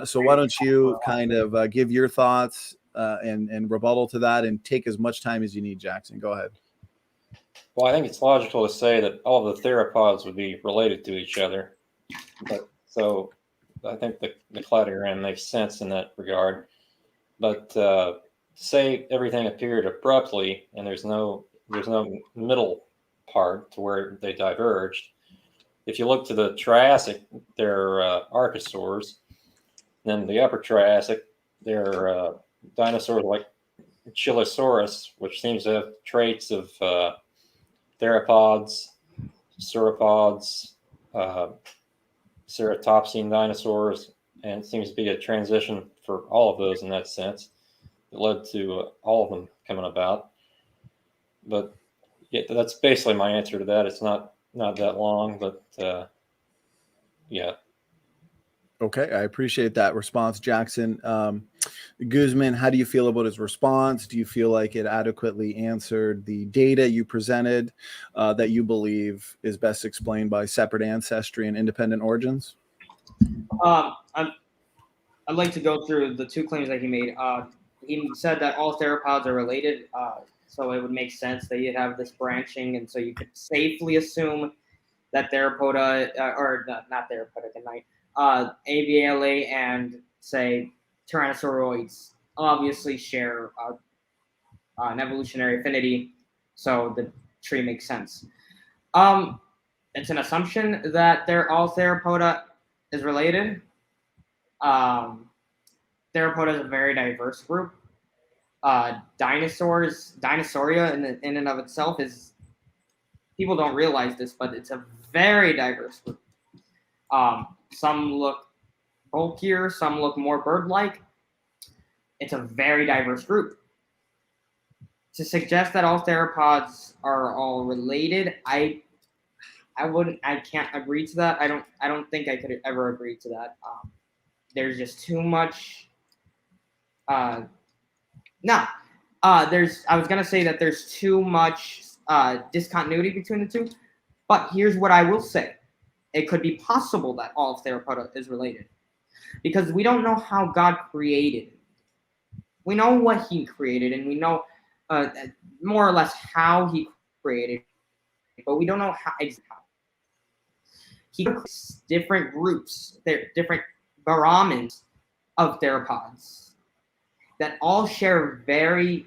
So why don't you kind of give your thoughts and rebuttal to that, and take as much time as you need, Jackson. Go ahead. Well, I think it's logical to say that all of the theropods would be related to each other. But so I think the cladogram makes sense in that regard. But say everything appeared abruptly and there's no middle part to where they diverged. If you look to the Triassic, they're archosaurs. Then the Upper Triassic, they're dinosaurs like Chilosaurus, which seems to have traits of theropods, sauropods, ceratopsian dinosaurs, and it seems to be a transition for all of those in that sense. It led to all of them coming about. But yeah, that's basically my answer to that. It's not that long, but yeah. Okay, I appreciate that response, Jackson. Guzman, how do you feel about his response? Do you feel like it adequately answered the data you presented that you believe is best explained by separate ancestry and independent origins? I'd like to go through the two claims that he made. He said that all theropods are related, so it would make sense that you'd have this branching, and so you could safely assume that Theropoda, not Theropoda, good night, AVLA and, say, Tyrannosauroids obviously share an evolutionary affinity, so the tree makes sense. It's an assumption that all Theropoda is related. Theropoda is a very diverse group. Dinosauria in and of itself is, people don't realize this, but it's a very diverse group. Some look bulkier, some look more bird-like. It's a very diverse group. To suggest that all theropods are all related, I can't agree to that. I don't think I could ever agree to that. There's just too much. I was gonna say that there's too much discontinuity between the two, but here's what I will say. It could be possible that all of Theropoda is related, because we don't know how God created it. We know what he created, and we know more or less how he created it, but we don't know how. He creates different groups, different baramins of theropods that all share very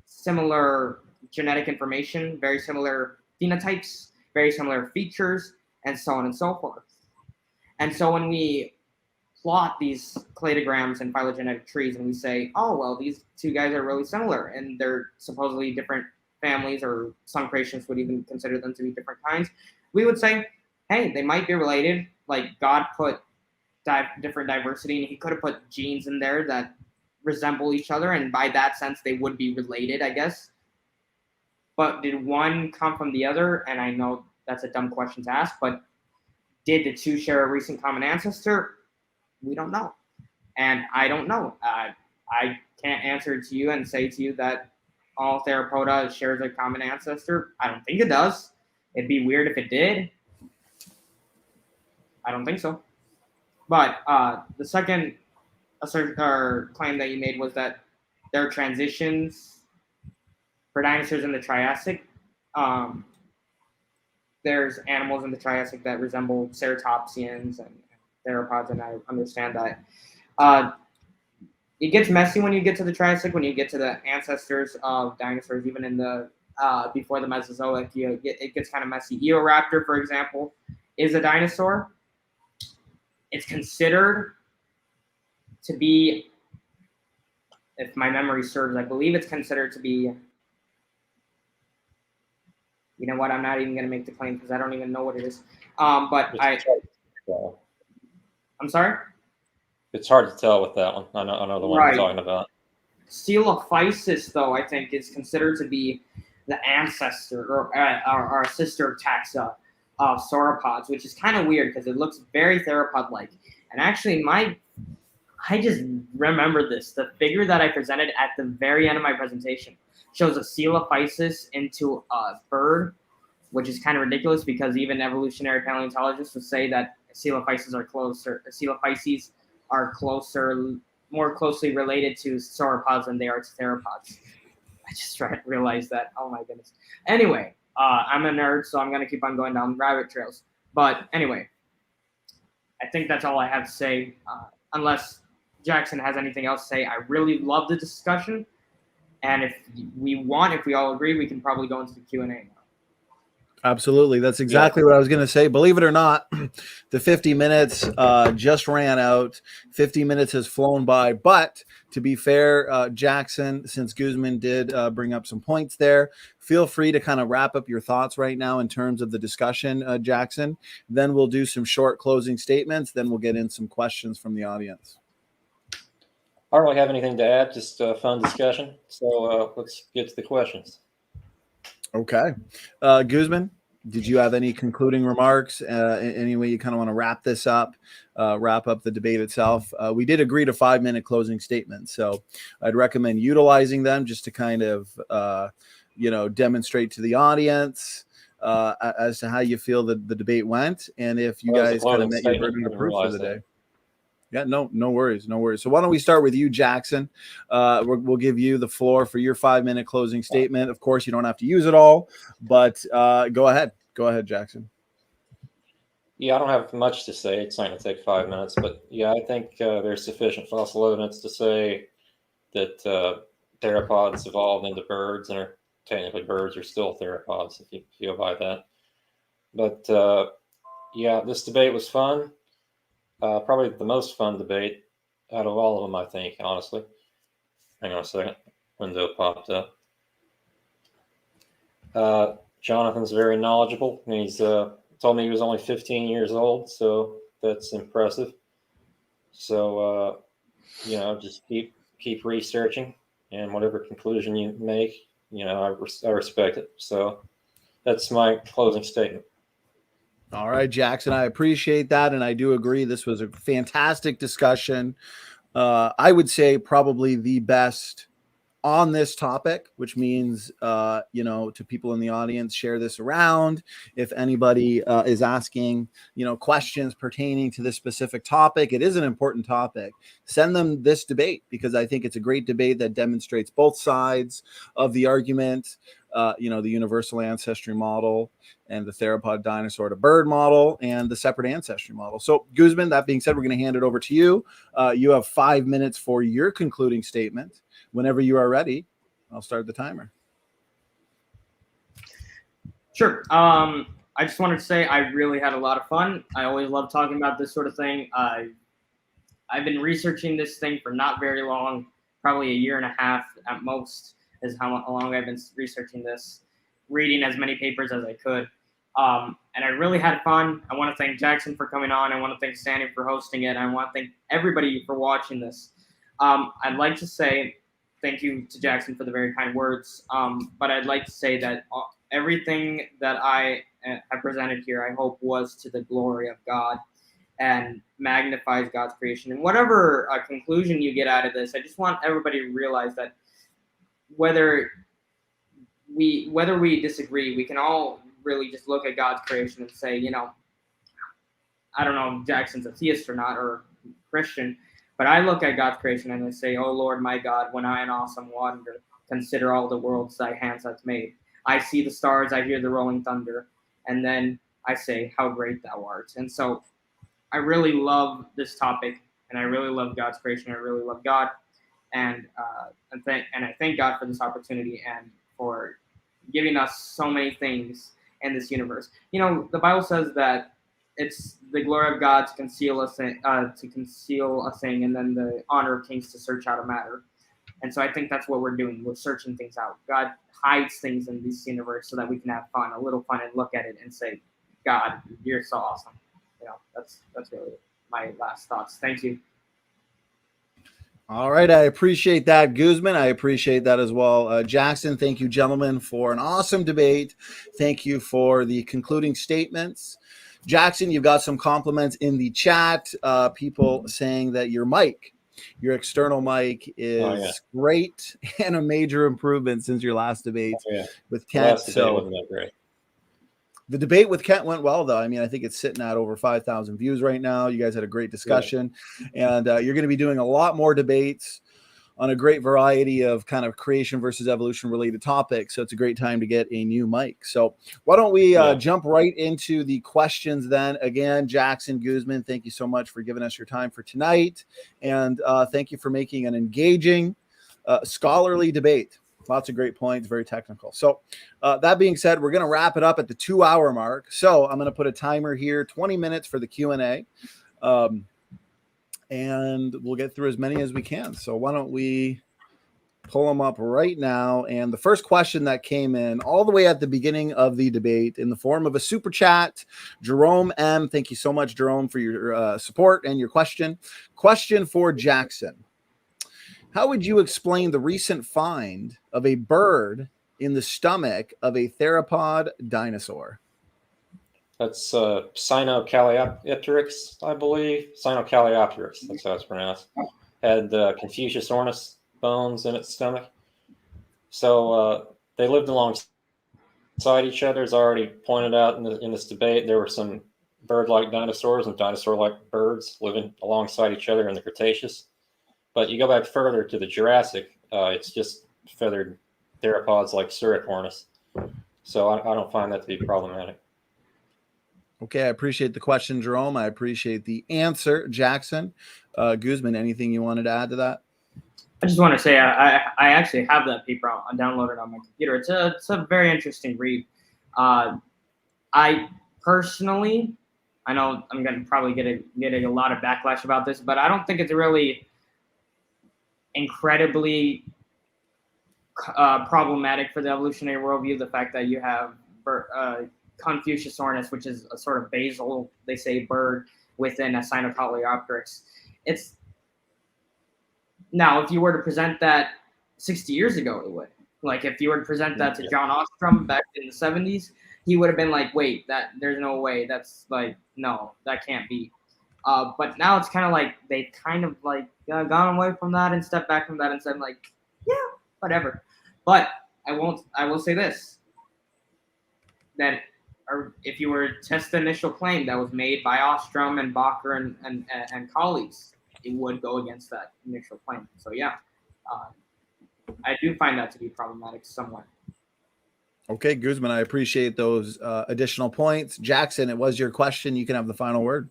similar genetic information, very similar phenotypes, very similar features, and so on and so forth. And so when we plot these cladograms and phylogenetic trees and we say, oh, well, these two guys are really similar and they're supposedly different families, or some creationists would even consider them to be different kinds, we would say, hey, they might be related. Like, God put different diversity, and he could have put genes in there that resemble each other, and by that sense, they would be related, I guess. But did one come from the other? And I know that's a dumb question to ask, but did the two share a recent common ancestor? We don't know. And I don't know. I can't answer to you and say to you that all Theropoda shares a common ancestor? I don't think it does. It'd be weird if it did. I don't think so. But the second claim that you made was that there are transitions for dinosaurs in the Triassic. There's animals in the Triassic that resemble ceratopsians and theropods, and I understand that. It gets messy when you get to the Triassic, when you get to the ancestors of dinosaurs, even in the before the Mesozoic, it gets kind of messy. Eoraptor, for example, is a dinosaur. It's considered to be, if my memory serves, I believe it's considered to be, you know what, I'm not even going to make the claim because I don't even know what it is. I'm sorry? It's hard to tell with that one. I know the one Right. you're talking about. Coelophysis, though, I think is considered to be the ancestor or sister taxa of sauropods, which is kind of weird because it looks very theropod-like. And actually, I just remember this. The figure that I presented at the very end of my presentation shows a coelophysis into a bird, which is kind of ridiculous because even evolutionary paleontologists would say that coelophyses are more closely related to sauropods than they are to theropods. I just realized that. Oh my goodness. Anyway, I'm a nerd, so I'm going to keep on going down rabbit trails. But anyway, I think that's all I have to say. Unless Jackson has anything else to say, I really love the discussion. And if we all agree, we can probably go into the Q&A. Absolutely. That's exactly what I was going to say. Believe it or not, the 50 minutes just ran out. 50 minutes has flown by. But to be fair, Jackson, since Guzman did bring up some points there, feel free to kind of wrap up your thoughts right now in terms of the discussion, Jackson. Then we'll do some short closing statements. Then we'll get in some questions from the audience. I don't really have anything to add, just a fun discussion. So let's get to the questions. Okay. Guzman, did you have any concluding remarks? Any way you kind of want to wrap this up, wrap up the debate itself? We did agree to 5-minute closing statements, so I'd recommend utilizing them just to kind of, demonstrate to the audience as to how you feel the debate went, and if you guys kind of met your burden of proof for the day. Yeah, no worries. So why don't we start with you, Jackson? We'll give you the floor for your 5-minute closing statement. Of course, you don't have to use it all, but go ahead. Go ahead, Jackson. Yeah, I don't have much to say. It's not going to take 5 minutes, but yeah, I think there's sufficient fossil evidence to say that theropods evolved into birds, and technically birds are still theropods if you go by that. But yeah, this debate was fun. Probably the most fun debate out of all of them, I think, honestly. Hang on a second. Window popped up. Jonathan's very knowledgeable. He's told me he was only 15 years old, so that's impressive. So, just keep researching, and whatever conclusion you make, I respect it. So that's my closing statement. All right, Jackson, I appreciate that, and I do agree. This was a fantastic discussion. I would say probably the best on this topic, which means, to people in the audience, share this around. If anybody is asking, questions pertaining to this specific topic, it is an important topic. Send them this debate because I think it's a great debate that demonstrates both sides of the argument. The universal ancestry model and the theropod dinosaur to bird model and the separate ancestry model. So, Guzman, that being said, we're going to hand it over to you. You have 5 minutes for your concluding statement. Whenever you are ready, I'll start the timer. Sure. I just wanted to say I really had a lot of fun. I always love talking about this sort of thing. I've been researching this thing for not very long, probably a year and a half at most, is how long I've been researching this, reading as many papers as I could. And I really had fun. I want to thank Jackson for coming on. I want to thank Stanley for hosting it. I want to thank everybody for watching this. I'd like to say thank you to Jackson for the very kind words. But I'd like to say that everything that I have presented here, I hope was to the glory of God and magnifies God's creation. And whatever conclusion you get out of this, I just want everybody to realize that whether whether we disagree, we can all really just look at God's creation and say, I don't know if Jackson's a theist or not, or Christian, but I look at God's creation and I say, "Oh Lord, my God, when I in awesome wonder consider all the worlds thy hands hath made. I see the stars, I hear the rolling thunder, and then I say, how great thou art." And so I really love this topic, and I really love God's creation. I really love God, and I thank God for this opportunity and for giving us so many things in this universe. The Bible says that it's the glory of God to conceal a thing, and then the honor of kings to search out a matter. And so I think that's what we're doing. We're searching things out. God hides things in this universe so that we can have fun, a little fun, and look at it and say, "God, you're so awesome." That's really my last thoughts. Thank you. All right. I appreciate that, Guzman. I appreciate that as well. Jackson, thank you, gentlemen, for an awesome debate. Thank you for the concluding statements. Jackson, you've got some compliments in the chat. People saying that your external mic is great and a major improvement since your last debate with Kent. The last debate wasn't that great. The debate with Kent went well, though. I mean, I think it's sitting at over 5,000 views right now. You guys had a great discussion, and you're going to be doing a lot more debates on a great variety of kind of creation versus evolution related topics. So it's a great time to get a new mic. So why don't we jump right into the questions then? Again, Jackson Guzman, thank you so much for giving us your time for tonight. And thank you for making an engaging, scholarly debate. Lots of great points, very technical. So that being said, we're going to wrap it up at the 2-hour mark. So I'm going to put a timer here, 20 minutes for the Q&A. And we'll get through as many as we can. So why don't we pull them up right now? And the first question that came in all the way at the beginning of the debate in the form of a super chat, Jerome M. Thank you so much, Jerome, for your support and your question. Question for Jackson. How would you explain the recent find of a bird in the stomach of a theropod dinosaur? That's Sinocalliopteryx, I believe. Sinocalliopteryx, that's how it's pronounced. Had Confucius ornis bones in its stomach. So they lived alongside each other. As already pointed out in this debate, there were some bird-like dinosaurs and dinosaur-like birds living alongside each other in the Cretaceous. But you go back further to the Jurassic, it's just feathered theropods like Suricornis. So I don't find that to be problematic. Okay, I appreciate the question, Jerome. I appreciate the answer, Jackson. Guzman, anything you wanted to add to that? I just want to say I actually have that paper downloaded on my computer. It's a very interesting read. I personally, I know I'm going to probably get a lot of backlash about this, but I don't think it's really incredibly problematic for the evolutionary worldview. The fact that you have Confucius ornis, which is a sort of basal, they say, bird within a Sinocalliopteryx. It's now, if you were to present that 60 years ago, it would. Like, if you were to present that to John Ostrom back in the 70s, he would have been like, wait, there's no way. That's like, no, that can't be. But now it's kind of like they've kind of like gone away from that and stepped back from that and said like, yeah, whatever. But I will say this, that if you were to test the initial claim that was made by Ostrom and Bacher and colleagues, it would go against that initial claim. So yeah, I do find that to be problematic somewhat. Okay, Guzman, I appreciate those additional points. Jackson, it was your question. You can have the final word.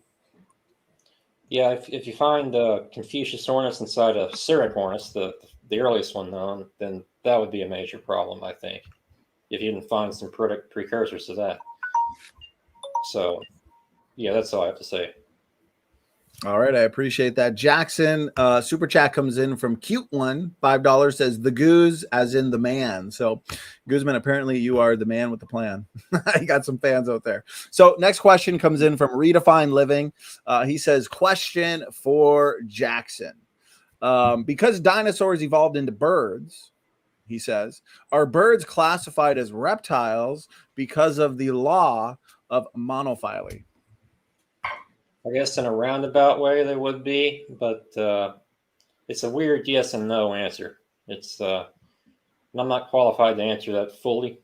Yeah, if you find Confucius ornis inside of Suricornis, the earliest one known, then that would be a major problem, I think, if you didn't find some precursors to that. So, yeah, that's all I have to say. All right, I appreciate that. Jackson, super chat comes in from Cute One, $5, says the Goose, as in the man. So, Guzman, apparently you are the man with the plan. You got some fans out there. So, next question comes in from Redefine Living. He says, question for Jackson. Because dinosaurs evolved into birds, he says, are birds classified as reptiles because of the law of monophyly? I guess in a roundabout way they would be, but it's a weird yes and no answer. It's And I'm not qualified to answer that fully.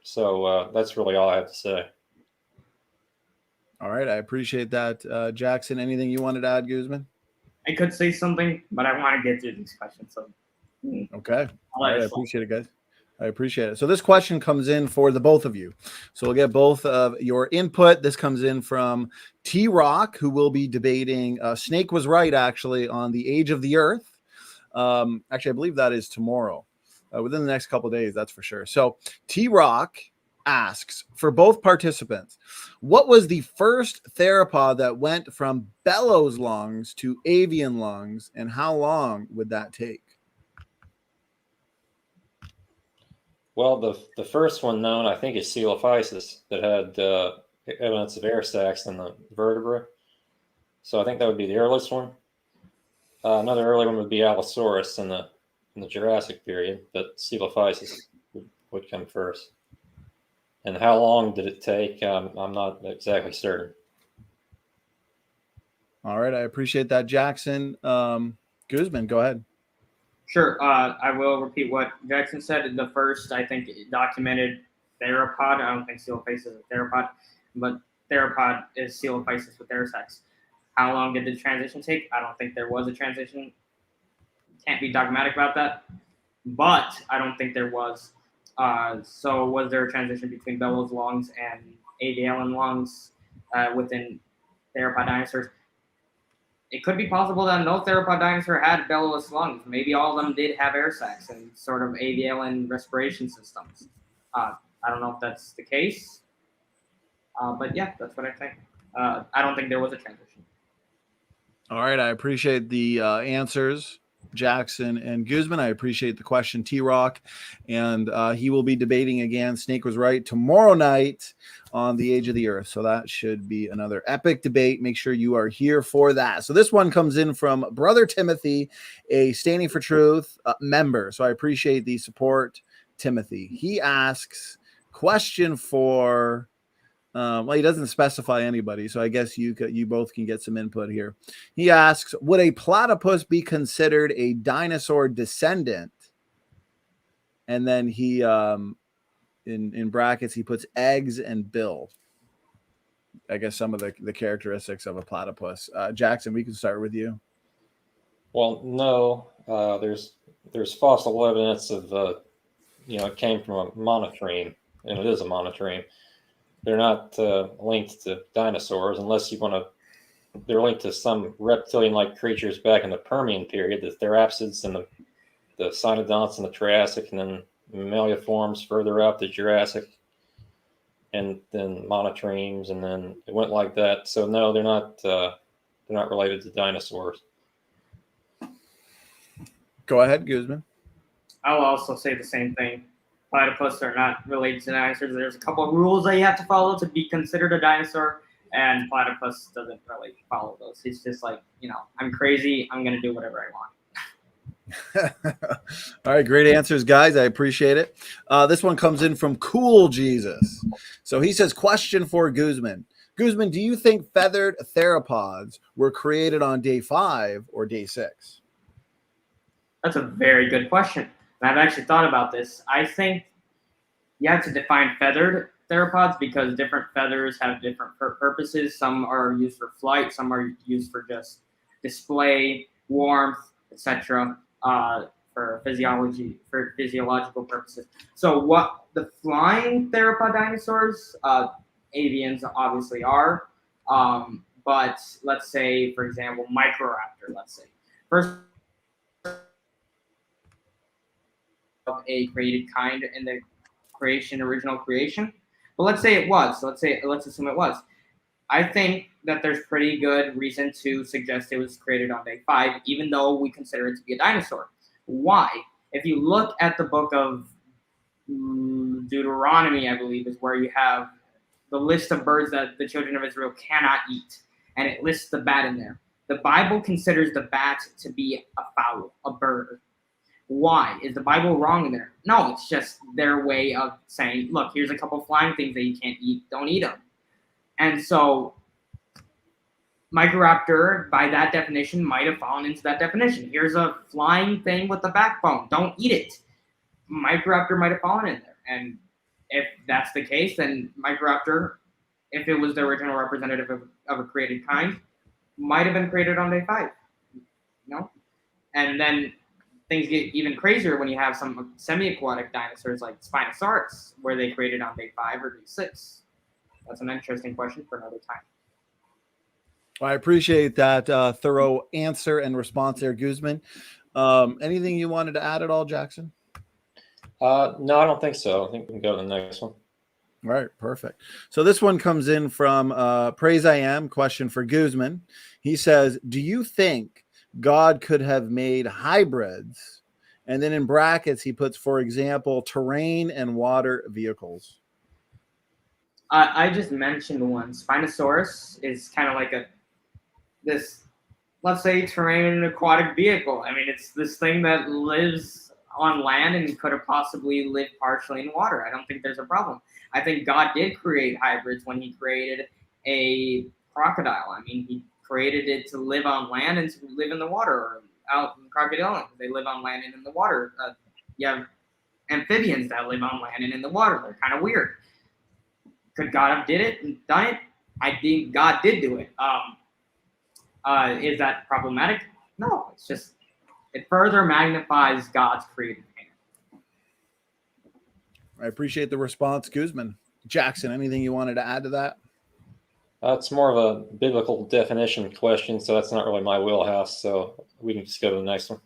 So that's really all I have to say. All right, I appreciate that, Jackson. Anything you wanted to add, Guzman? I could say something, but I want to get through these questions. So, okay. All right, I appreciate it, guys. I appreciate it. So this question comes in for the both of you. So we'll get both of your input. This comes in from T-Rock, who will be debating Snake was right, actually, on the age of the Earth. Actually, I believe that is tomorrow, within the next couple of days, that's for sure. So T-Rock asks, for both participants, what was the first theropod that went from bellows lungs to avian lungs, and how long would that take? Well, the first one known, I think, is Coelophysis, that had evidence of air sacs in the vertebrae. So I think that would be the earliest one. Another early one would be Allosaurus in the Jurassic period, but Coelophysis would come first. And how long did it take? I'm not exactly certain. All right, I appreciate that, Jackson. Guzman, go ahead. Sure. I will repeat what Jackson said. The first, I think, documented theropod. I don't think Coelophysis is a theropod, but theropod is Coelophysis with air sacs. How long did the transition take? I don't think there was a transition. Can't be dogmatic about that, but I don't think there was. So was there a transition between bellows lungs and avian lungs within theropod dinosaurs? It could be possible that no theropod dinosaur had bellowless lungs. Maybe all of them did have air sacs and sort of avian respiration systems. I don't know if that's the case, but yeah, that's what I think. I don't think there was a transition. All right, I appreciate the answers, Jackson and Guzman. I appreciate the question, T-Rock, and he will be debating again. Snake was right tomorrow night on the age of the Earth, so that should be another epic debate. Make sure you are here for that. So this one comes in from Brother Timothy, a Standing for Truth member. So I appreciate the support, Timothy. He asks, question for well, he doesn't specify anybody, so I guess you both can get some input here. He asks, would a platypus be considered a dinosaur descendant? And then he in brackets he puts eggs and bill. I guess some of the characteristics of a platypus. Jackson, we can start with you. Well, no, there's fossil evidence of it came from a monotreme, and it is a monotreme. They're not linked to dinosaurs unless you want to. They're linked to some reptilian-like creatures back in the Permian period, the therapsids and the cynodonts in the Triassic, and then mammalia forms further up the Jurassic, and then monotremes, and then it went like that. So no, they're not related to dinosaurs. Go ahead, Guzman. I'll also say the same thing. Platypus are not related to dinosaurs. There's a couple of rules that you have to follow to be considered a dinosaur, and platypus doesn't really follow those. He's just like, I'm crazy. I'm going to do whatever I want. All right, great answers, guys. I appreciate it. This one comes in from Cool Jesus. So he says, question for Guzman. Guzman, do you think feathered theropods were created on day 5 or day 6? That's a very good question. And I've actually thought about this. I think you have to define feathered theropods because different feathers have different purposes. Some are used for flight, some are used for just display, warmth, etc. For physiological purposes. So what the flying theropod dinosaurs, avians obviously are, but let's say, for example, Microraptor, first of a created kind in the original creation. But let's say it was. Let's assume it was. I think that there's pretty good reason to suggest it was created on day 5, even though we consider it to be a dinosaur. Why? If you look at the book of Deuteronomy, I believe, is where you have the list of birds that the children of Israel cannot eat, and it lists the bat in there. The Bible considers the bat to be a fowl, a bird. Why? Is the Bible wrong in there? No, it's just their way of saying, look, here's a couple flying things that you can't eat. Don't eat them. And so Microraptor, by that definition, might have fallen into that definition. Here's a flying thing with a backbone. Don't eat it. Microraptor might have fallen in there. And if that's the case, then Microraptor, if it was the original representative of a created kind, might have been created on day 5. And then things get even crazier when you have some semi-aquatic dinosaurs like Spinosaurus, where they created on day 5 or day 6. That's an interesting question for another time. I appreciate that thorough answer and response there, Guzman. Anything you wanted to add at all, Jackson? No, I don't think so. I think we can go to the next one. All right, perfect. So this one comes in from Praise I Am, question for Guzman. He says, do you think God could have made hybrids? And then in brackets, he puts, for example, terrain and water vehicles. I just mentioned one. Spinosaurus is kind of like this, let's say, terrain and aquatic vehicle. I mean, it's this thing that lives on land and could have possibly lived partially in water. I don't think there's a problem. I think God did create hybrids when he created a crocodile. I mean, he created it to live on land and to live in the water. Or out in crocodile, they live on land and in the water. You have amphibians that live on land and in the water. They're kind of weird. Could God have did it and done it? I think God did do it. Is that problematic? No, it's just, it further magnifies God's creative hand. I appreciate the response, Guzman. Jackson, anything you wanted to add to that? It's more of a biblical definition question, so that's not really my wheelhouse. So we can just go to the next one.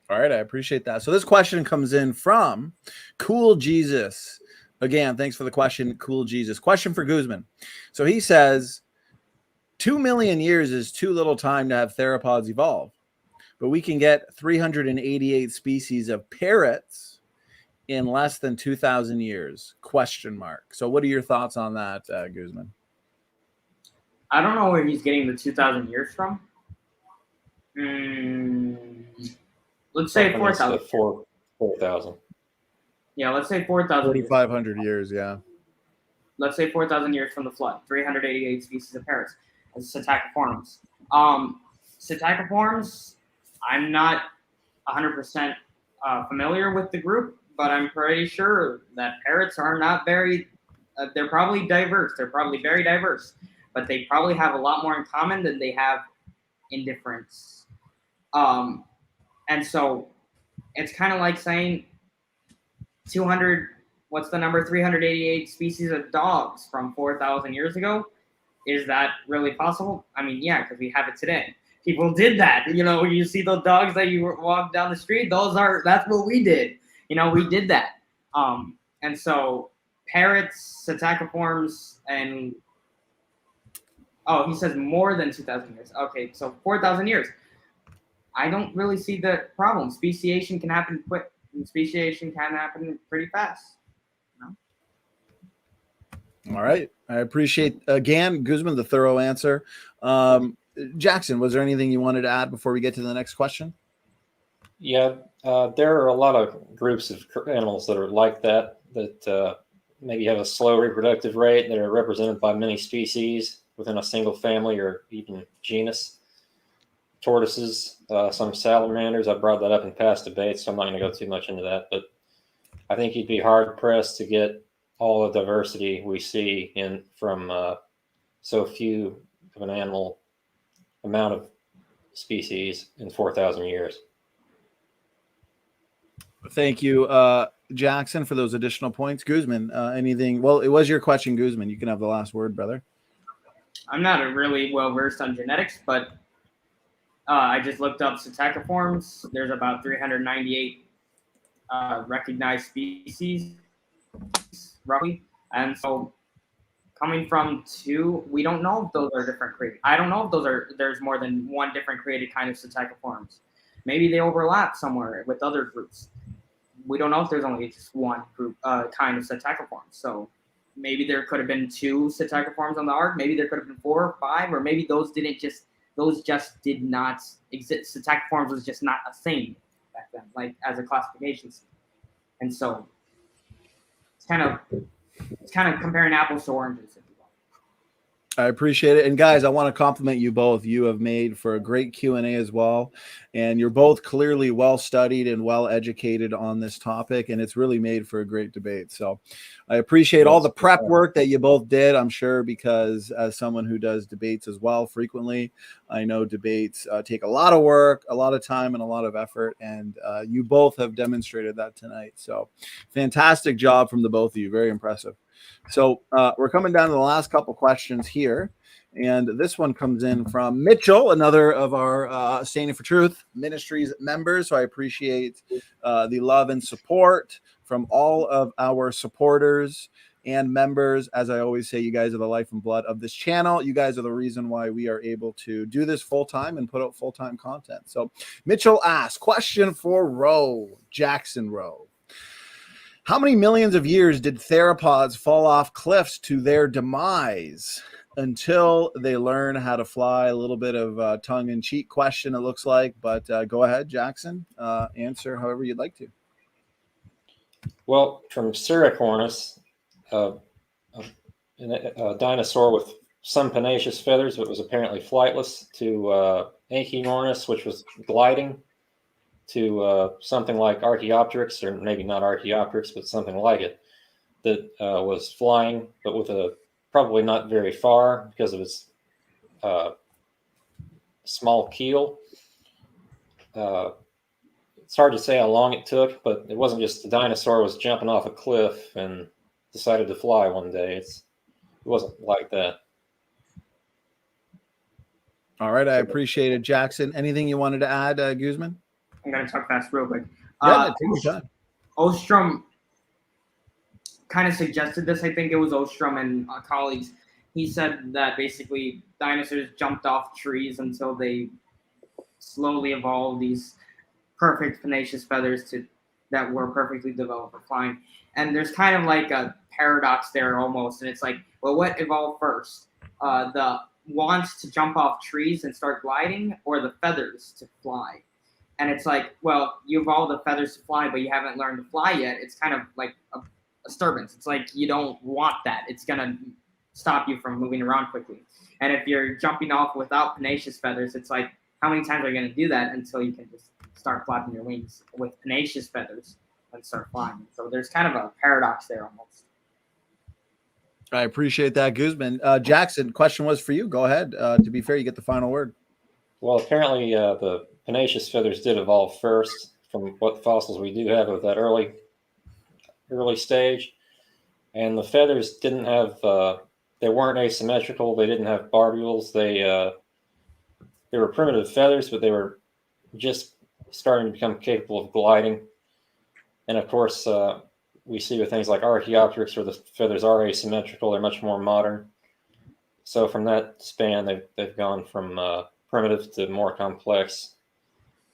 All right, I appreciate that. So this question comes in from Cool Jesus. Again, thanks for the question, Cool Jesus. Question for Guzman. So he says, 2 million years is too little time to have theropods evolve, but we can get 388 species of parrots in less than 2,000 years, question mark. So what are your thoughts on that, Guzman? I don't know where he's getting the 2,000 years from. Let's say 4,000. 4,000. Yeah, let's say 4,000. 4,500 years, yeah. Let's say 4,000 years from the flood. 388 species of parrots as Psittaciformes. Psittaciformes, I'm not 100% familiar with the group, but I'm pretty sure that parrots are not very, they're probably diverse. They're probably very diverse, but they probably have a lot more in common than they have in difference. And so it's kind of like saying 200, what's the number? 388 species of dogs from 4,000 years ago. Is that really possible? I mean, yeah, because we have it today. People did that. You know, you see those dogs that you walk down the street, that's what we did. You know, we did that. And so parrots, Psittaciformes, and he says more than 2,000 years. Okay, so 4,000 years. I don't really see the problem. Speciation can happen quick. And speciation can happen pretty fast. All right. I appreciate, again, Guzman, the thorough answer. Jackson, was there anything you wanted to add before we get to the next question? Yeah, there are a lot of groups of animals that are like that maybe have a slow reproductive rate that are represented by many species within a single family or even genus. Tortoises, some salamanders. I brought that up in past debates, so I'm not going to go too much into that. But I think you'd be hard pressed to get all the diversity we see from so few of an animal amount of species in 4,000 years. Thank you, Jackson, for those additional points. Guzman, anything? Well, it was your question, Guzman. You can have the last word, brother. I'm not really well versed on genetics, but I just looked up Psittaciformes. There's about 398 recognized species, roughly. And so coming from 2, we don't know if those are different created. I don't know if there's more than one different created kind of Psittaciformes. Maybe they overlap somewhere with other groups. We don't know if there's only just one group kind of Psittaciformes. So maybe there could have been 2 Psittaciformes on the ark. Maybe there could have been 4 or 5, or maybe those just did not exist. Psittaciformes was just not a thing back then, like as a classification scheme. And so it's kind of comparing apples to oranges, if you will. I appreciate it. And guys, I want to compliment you both. You have made for a great Q&A as well. And you're both clearly well studied and well educated on this topic. And it's really made for a great debate. So I appreciate all the prep work that you both did, I'm sure, because as someone who does debates as well frequently, I know debates take a lot of work, a lot of time, and a lot of effort. And you both have demonstrated that tonight. So fantastic job from the both of you. Very impressive. So we're coming down to the last couple questions here. And this one comes in from Mitchell, another of our Standing for Truth Ministries members. So I appreciate the love and support from all of our supporters and members. As I always say, you guys are the life and blood of this channel. You guys are the reason why we are able to do this full time and put out full time content. So Mitchell asks, question for Roe, Jackson Roe. How many millions of years did theropods fall off cliffs to their demise until they learn how to fly? A little bit of a tongue-in-cheek question, it looks like, but go ahead, Jackson. Answer however you'd like to. Well, from Siricornis, a dinosaur with some pennaceous feathers, but was apparently flightless, to Achenornis, which was gliding, to something like Archaeopteryx, or maybe not Archaeopteryx, but something like it, that was flying, but with a probably not very far because of its small keel. It's hard to say how long it took, but it wasn't just the dinosaur was jumping off a cliff and decided to fly one day. It wasn't like that. All right, I appreciate it, Jackson. Anything you wanted to add, Guzman? I'm going to talk fast real quick. Yeah, take your time. Ostrom kind of suggested this. I think it was Ostrom and colleagues. He said that basically dinosaurs jumped off trees until they slowly evolved these perfect pennaceous feathers that were perfectly developed for flying. And there's kind of like a paradox there almost. And it's like, well, what evolved first? The wants to jump off trees and start gliding, or the feathers to fly? And it's like, well, you evolved the feathers to fly, but you haven't learned to fly yet. It's kind of like a disturbance. It's like you don't want that. It's going to stop you from moving around quickly. And if you're jumping off without pennaceous feathers, it's like, how many times are you going to do that until you can just start flapping your wings with pennaceous feathers and start flying? So there's kind of a paradox there almost. I appreciate that, Guzman. Jackson, question was for you. Go ahead. To be fair, you get the final word. Well, apparently the pennaceous feathers did evolve first from what fossils we do have of that early stage. And the feathers didn't have, they weren't asymmetrical. They didn't have barbules. They were primitive feathers, but they were just starting to become capable of gliding. And of course, we see with things like Archaeopteryx where the feathers are asymmetrical. They're much more modern. So from that span, they've gone from primitive to more complex.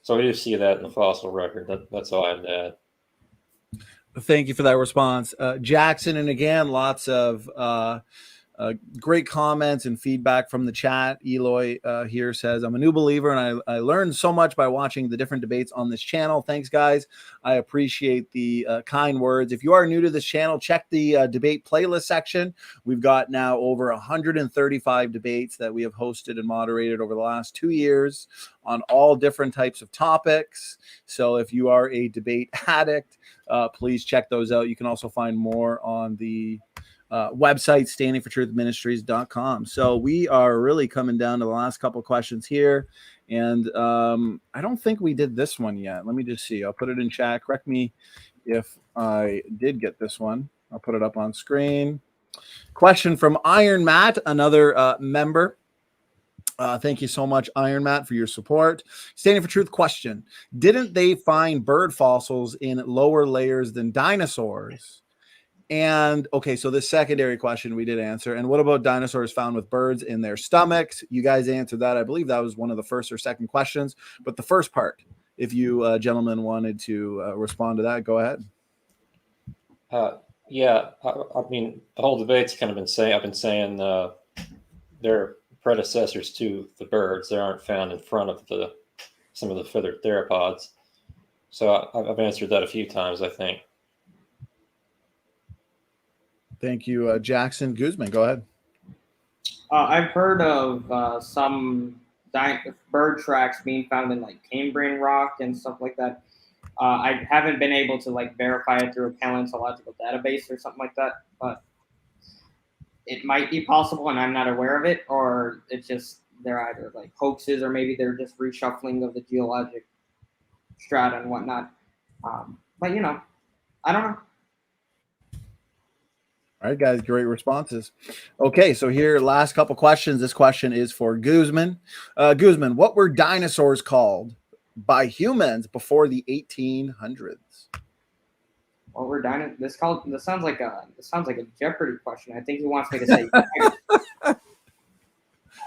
So we do see that in the fossil record. That's all I have to add. Thank you for that response, Jackson. And again, lots of great comments and feedback from the chat. Eloy here says, I'm a new believer and I learned so much by watching the different debates on this channel. Thanks, guys. I appreciate the kind words. If you are new to this channel, check the debate playlist section. We've got now over 135 debates that we have hosted and moderated over the last 2 years on all different types of topics. So if you are a debate addict, please check those out. You can also find more on the website, standingfortruthministries.com. So we are really coming down to the last couple questions here. And I don't think we did this one yet. Let me just see. I'll put it in chat. Correct me if I did get this one. I'll put it up on screen. Question from Iron Matt, another member. Thank you so much, Iron Matt, for your support. Standing for Truth question. Didn't they find bird fossils in lower layers than dinosaurs? And okay, so the secondary question we did answer. And what about dinosaurs found with birds in their stomachs? You guys answered that. I believe that was one of the first or second questions. But the first part, if you gentlemen wanted to respond to that, go ahead. Yeah, I mean, the whole debate's kind of been saying, I've been saying they're predecessors to the birds. They aren't found in front of some of the feathered theropods. So I've answered that a few times, I think. Thank you, Jackson. Guzman, go ahead. I've heard of some bird tracks being found in like Cambrian rock and stuff like that. I haven't been able to like verify it through a paleontological database or something like that, but it might be possible and I'm not aware of it, or it's just they're either like hoaxes or maybe they're just reshuffling of the geologic strata and whatnot. But you know, I don't know. All right, guys, great responses. Okay, so here, last couple questions. This question is for Guzman. Guzman, what were dinosaurs called by humans before the 1800s? What we're done. This sounds like a Jeopardy question. I think he wants me to say.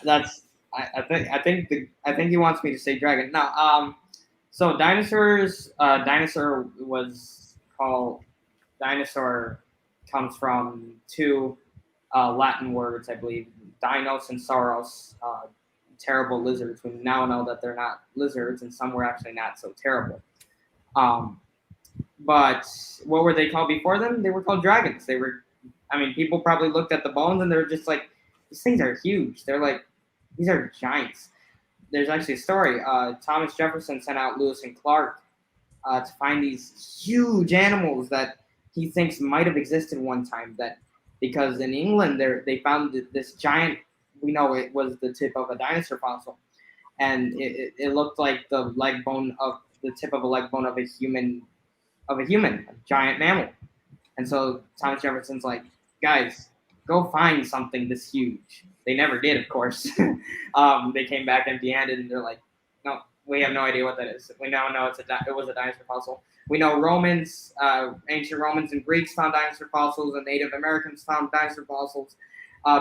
That's. I think he wants me to say dragon. No. So dinosaurs. Dinosaur was called. Dinosaur comes from two Latin words, I believe. Dinos and sauros. Terrible lizards. We now know that they're not lizards, and some were actually not so terrible. But what were they called before them? They were called dragons. People probably looked at the bones and they're just like, these things are huge. They're like, these are giants. There's actually a story. Thomas Jefferson sent out Lewis and Clark to find these huge animals that he thinks might have existed one time. That because in England they found this giant. We know it was the tip of a dinosaur fossil, and it looked like the tip of a leg bone of a human, a giant mammal. And so Thomas Jefferson's like, guys, go find something this huge. They never did, of course. They came back empty-handed, and they're like, no, we have no idea what that is. We now know it was a dinosaur fossil. We know Romans, ancient Romans and Greeks found dinosaur fossils, and Native Americans found dinosaur fossils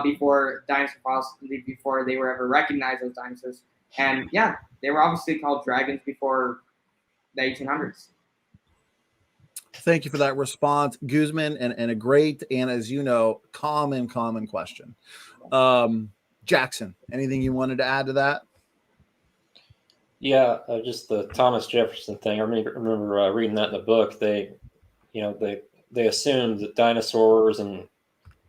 before they were ever recognized as dinosaurs. And yeah, they were obviously called dragons before the 1800s. Thank you for that response, Guzman, and a great and, as you know, common question. Jackson, anything you wanted to add to that? Yeah, just the Thomas Jefferson thing. I remember reading that in the book. They assumed that dinosaurs and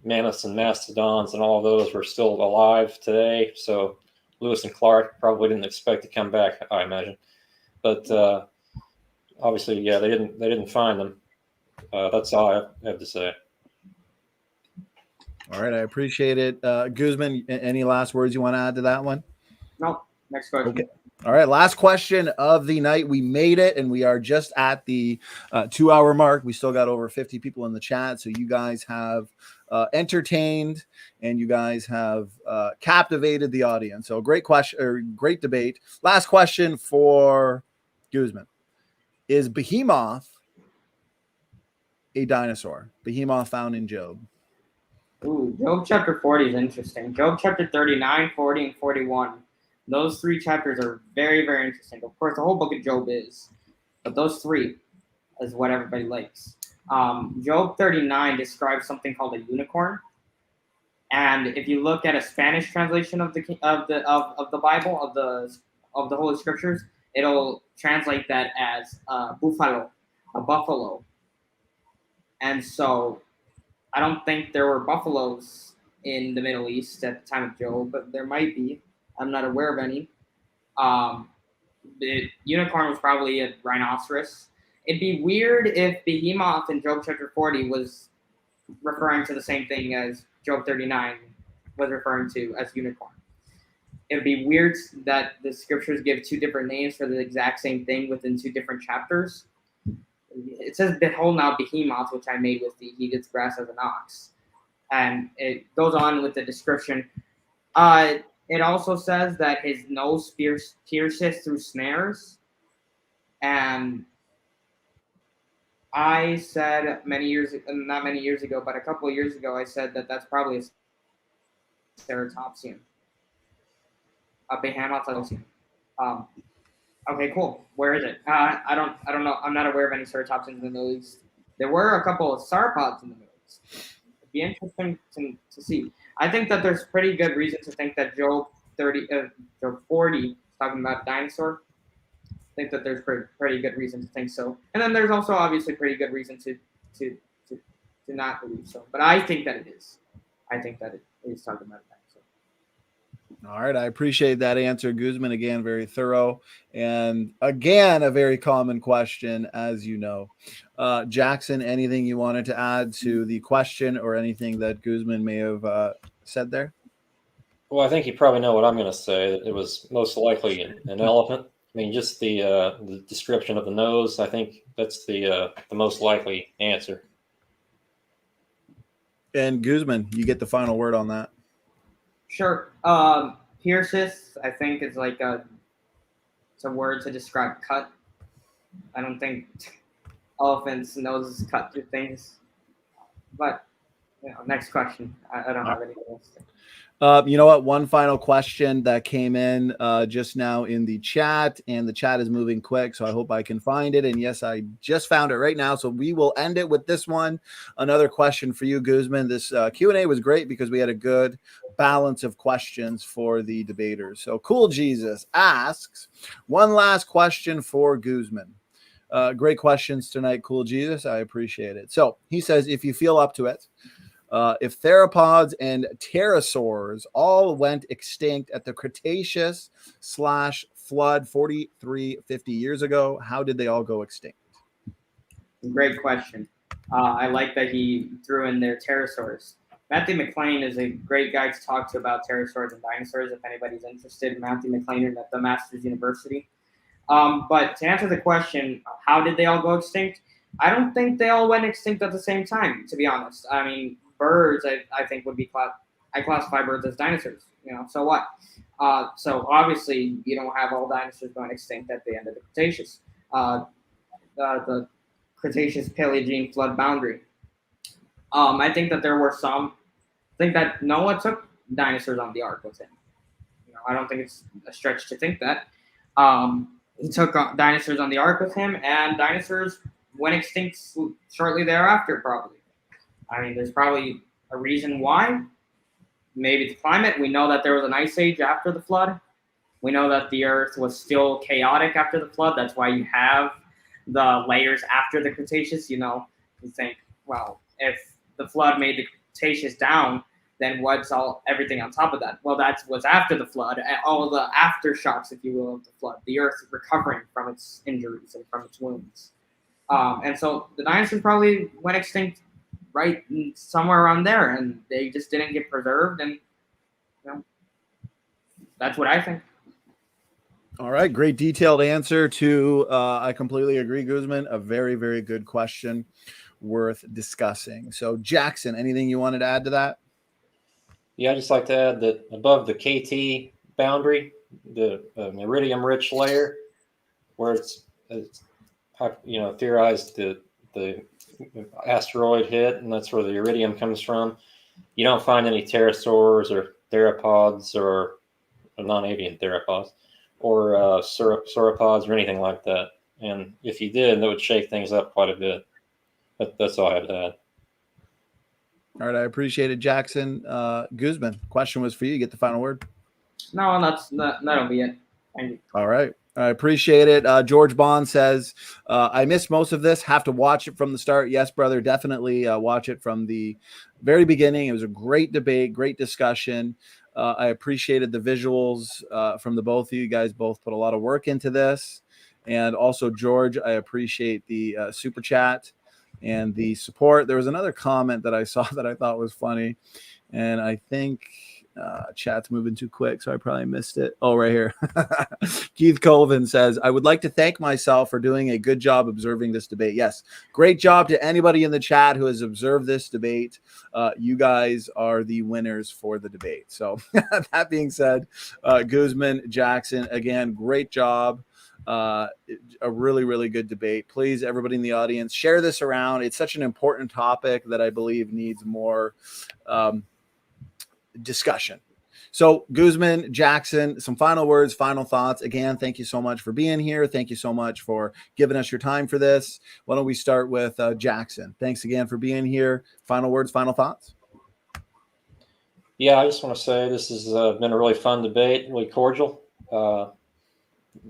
mammoths and mastodons and all those were still alive today. So Lewis and Clark probably didn't expect to come back, I imagine. But obviously, yeah, they didn't find them. That's all I have to say. All right, I appreciate it. Guzman, any last words you want to add to that one? No. Next question. Okay. All right, last question of the night. We made it, and we are just at the 2-hour mark. We still got over 50 people in the chat, so you guys have entertained and you guys have captivated the audience. So great question, or great debate. Last question for Guzman: is Behemoth a dinosaur? Behemoth found in Job. Ooh, Job chapter 40 is interesting. Job chapter 39, 40, and 41. Those three chapters are very, very interesting. Of course, the whole book of Job is, but those three is what everybody likes. Job 39 describes something called a unicorn, and if you look at a Spanish translation of the Bible of the Holy Scriptures, it'll translate that as buffalo, a buffalo. And so, I don't think there were buffaloes in the Middle East at the time of Job, but there might be. I'm not aware of any. The unicorn was probably a rhinoceros. It'd be weird if Behemoth in Job chapter 40 was referring to the same thing as Job 39 was referring to as unicorn. It'd be weird that the scriptures give two different names for the exact same thing within two different chapters. It says, behold now Behemoth, which I made with thee, he gets grass as an ox. And it goes on with the description. It also says that his nose pierces through snares. And I said not many years ago, but a couple of years ago, I said that that's probably a ceratopsian. A Behemoth. Okay, cool. Where is it? I don't know. I'm not aware of any ceratopsians in the Middle East. There were a couple of sauropods in the Middle East. It'd be interesting to see. I think that there's pretty good reason to think that Job 40 is talking about dinosaur. I think that there's pretty good reason to think so. And then there's also obviously pretty good reason to not believe so. But I think that it is. I think that it is talking about a dinosaur. All right, I appreciate that answer, Guzman. Again, very thorough, and again, a very common question, as you know. Jackson, anything you wanted to add to the question, or anything that Guzman may have said there? Well, I think you probably know what I'm going to say. That it was most likely an elephant. I mean, just the description of the nose. I think that's the most likely answer. And Guzman, you get the final word on that. Sure. Pierces, I think, is like it's a word to describe cut. I don't think elephants' noses cut through things. But next question. I don't have anything else. You know what? One final question that came in just now in the chat, and the chat is moving quick, so I hope I can find it. And yes, I just found it right now, so we will end it with this one. Another question for you, Guzman. This Q&A was great because we had a good balance of questions for the debaters. So Cool Jesus asks, one last question for Guzman. Great questions tonight, Cool Jesus. I appreciate it. So he says, if you feel up to it, if theropods and pterosaurs all went extinct at the Cretaceous/flood 4350 years ago, how did they all go extinct? Great question. I like that he threw in there pterosaurs. Matthew McLean is a great guy to talk to about pterosaurs and dinosaurs if anybody's interested. Matthew McLean at the Masters University. But to answer the question, how did they all go extinct? I don't think they all went extinct at the same time, to be honest. I mean, birds, I think would be I classify birds as dinosaurs. So what? So obviously you don't have all dinosaurs going extinct at the end of the Cretaceous, the Cretaceous Paleogene flood boundary. I think that there were some. I think that Noah took dinosaurs on the ark with him. I don't think it's a stretch to think that. He took dinosaurs on the ark with him, and dinosaurs went extinct shortly thereafter, probably. I mean, there's probably a reason why. Maybe the climate. We know that there was an ice age after the flood. We know that the Earth was still chaotic after the flood. That's why you have the layers after the Cretaceous. You think, well, if the flood made the Cretaceous down, then what's everything on top of that? Well, that's what's after the flood, all the aftershocks, if you will, of the flood. The Earth recovering from its injuries and from its wounds. And so the dinosaurs probably went extinct right somewhere around there, and they just didn't get preserved, and that's what I think. All right, great detailed answer to I completely agree, Guzman. A very, very good question, worth discussing. So Jackson, anything you wanted to add to that? Yeah, I'd just like to add that above the KT boundary, the iridium-rich layer, where it's theorized the asteroid hit, and that's where the iridium comes from. You don't find any pterosaurs or theropods or non-avian theropods or sauropods or anything like that. And if you did, that would shake things up quite a bit. But that's all I have to add. All right, I appreciate it, Jackson. Guzman, question was for you. Get the final word. No, that'll be it. Thank you. All right. I appreciate it. George Bond says, I missed most of this. Have to watch it from the start. Yes, brother, definitely watch it from the very beginning. It was a great debate, great discussion. I appreciated the visuals from the both of you. You guys both put a lot of work into this. And also, George, I appreciate the super chat and the support. There was another comment that I saw that I thought was funny. And I think chat's moving too quick, so I probably missed it. Oh, right here. Keith Colvin says, I would like to thank myself for doing a good job observing this debate. Yes, great job to anybody in the chat who has observed this debate. You guys are the winners for the debate. So that being said, Guzman, Jackson, again, great job. A really, really good debate. Please, everybody in the audience, share this around. It's such an important topic that I believe needs more discussion. So Guzman, Jackson, some final words, final thoughts. Again, thank you so much for being here. Thank you so much for giving us your time for this. Why don't we start with Jackson? Thanks again for being here. Final words, final thoughts. Yeah, I just want to say this has been a really fun debate, really cordial.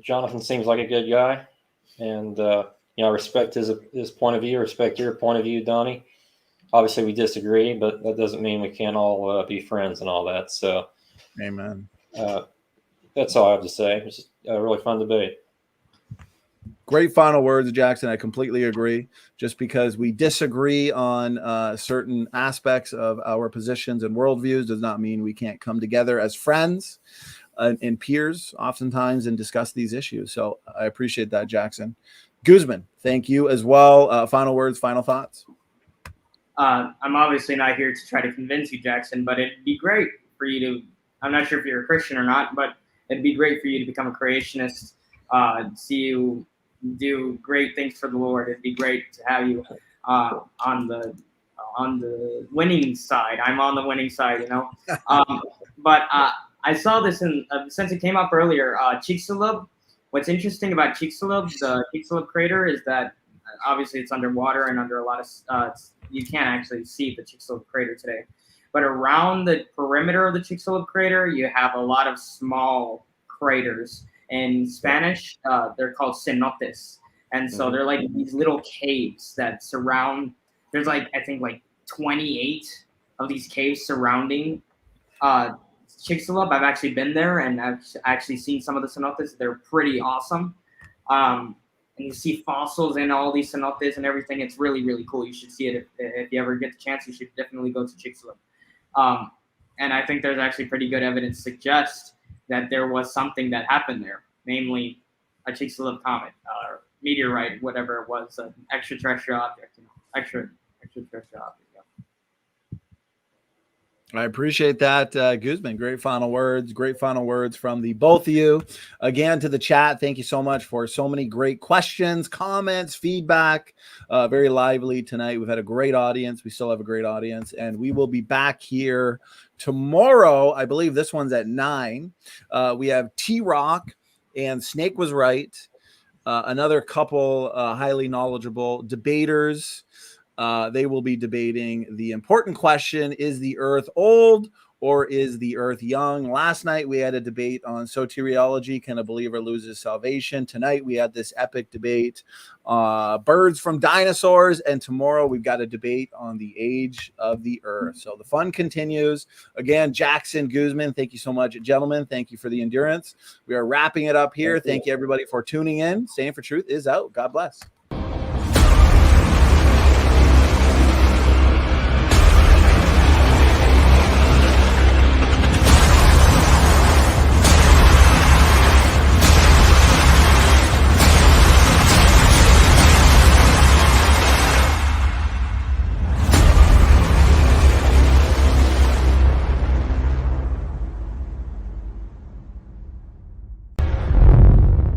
Jonathan seems like a good guy, and I respect his point of view. Respect your point of view, Donnie. Obviously, we disagree, but that doesn't mean we can't all be friends and all that. So, amen. That's all I have to say. It's just a really fun debate. Great final words, Jackson. I completely agree. Just because we disagree on certain aspects of our positions and worldviews does not mean we can't come together as friends and peers oftentimes and discuss these issues. So I appreciate that, Jackson. Guzman, thank you as well. Final words, final thoughts. I'm obviously not here to try to convince you, Jackson, but it'd be great for you to, I'm not sure if you're a Christian or not, but it'd be great for you to become a creationist, see you do great things for the Lord. It'd be great to have you on the winning side. I'm on the winning side, you know. But I saw this in since it came up earlier. Chicxulub. What's interesting about Chicxulub, the Chicxulub crater, is that obviously it's underwater and under a lot of you can't actually see the Chicxulub crater today. But around the perimeter of the Chicxulub crater, you have a lot of small craters. In Spanish, they're called cenotes. And so they're like these little caves that surround, there's like, I think like 28 of these caves surrounding Chicxulub. I've actually been there and I've actually seen some of the cenotes. They're pretty awesome. And you see fossils in all these cenotes and everything. It's really, really cool. You should see it if you ever get the chance. You should definitely go to Chicxulub. And I think there's actually pretty good evidence to suggest that there was something that happened there, namely a Chicxulub comet or meteorite, whatever it was, an extraterrestrial object, extraterrestrial object. I appreciate that, Guzman. Great final words. Great final words from the both of you. Again, to the chat, thank you so much for so many great questions, comments, feedback. Very lively tonight. We've had a great audience. We still have a great audience, and we will be back here tomorrow. I believe this one's at 9. We have T-Rock and Snake Was Right. Another couple highly knowledgeable debaters. They will be debating the important question, is the earth old or is the earth young? Last night we had a debate on soteriology, can a believer lose his salvation? Tonight we had this epic debate, birds from dinosaurs, and tomorrow we've got a debate on the age of the earth. So the fun continues. Again, Jackson, Guzman, thank you so much. Gentlemen, thank you for the endurance. We are wrapping it up here. Thank you everybody for tuning in. Stand for Truth is out. God bless.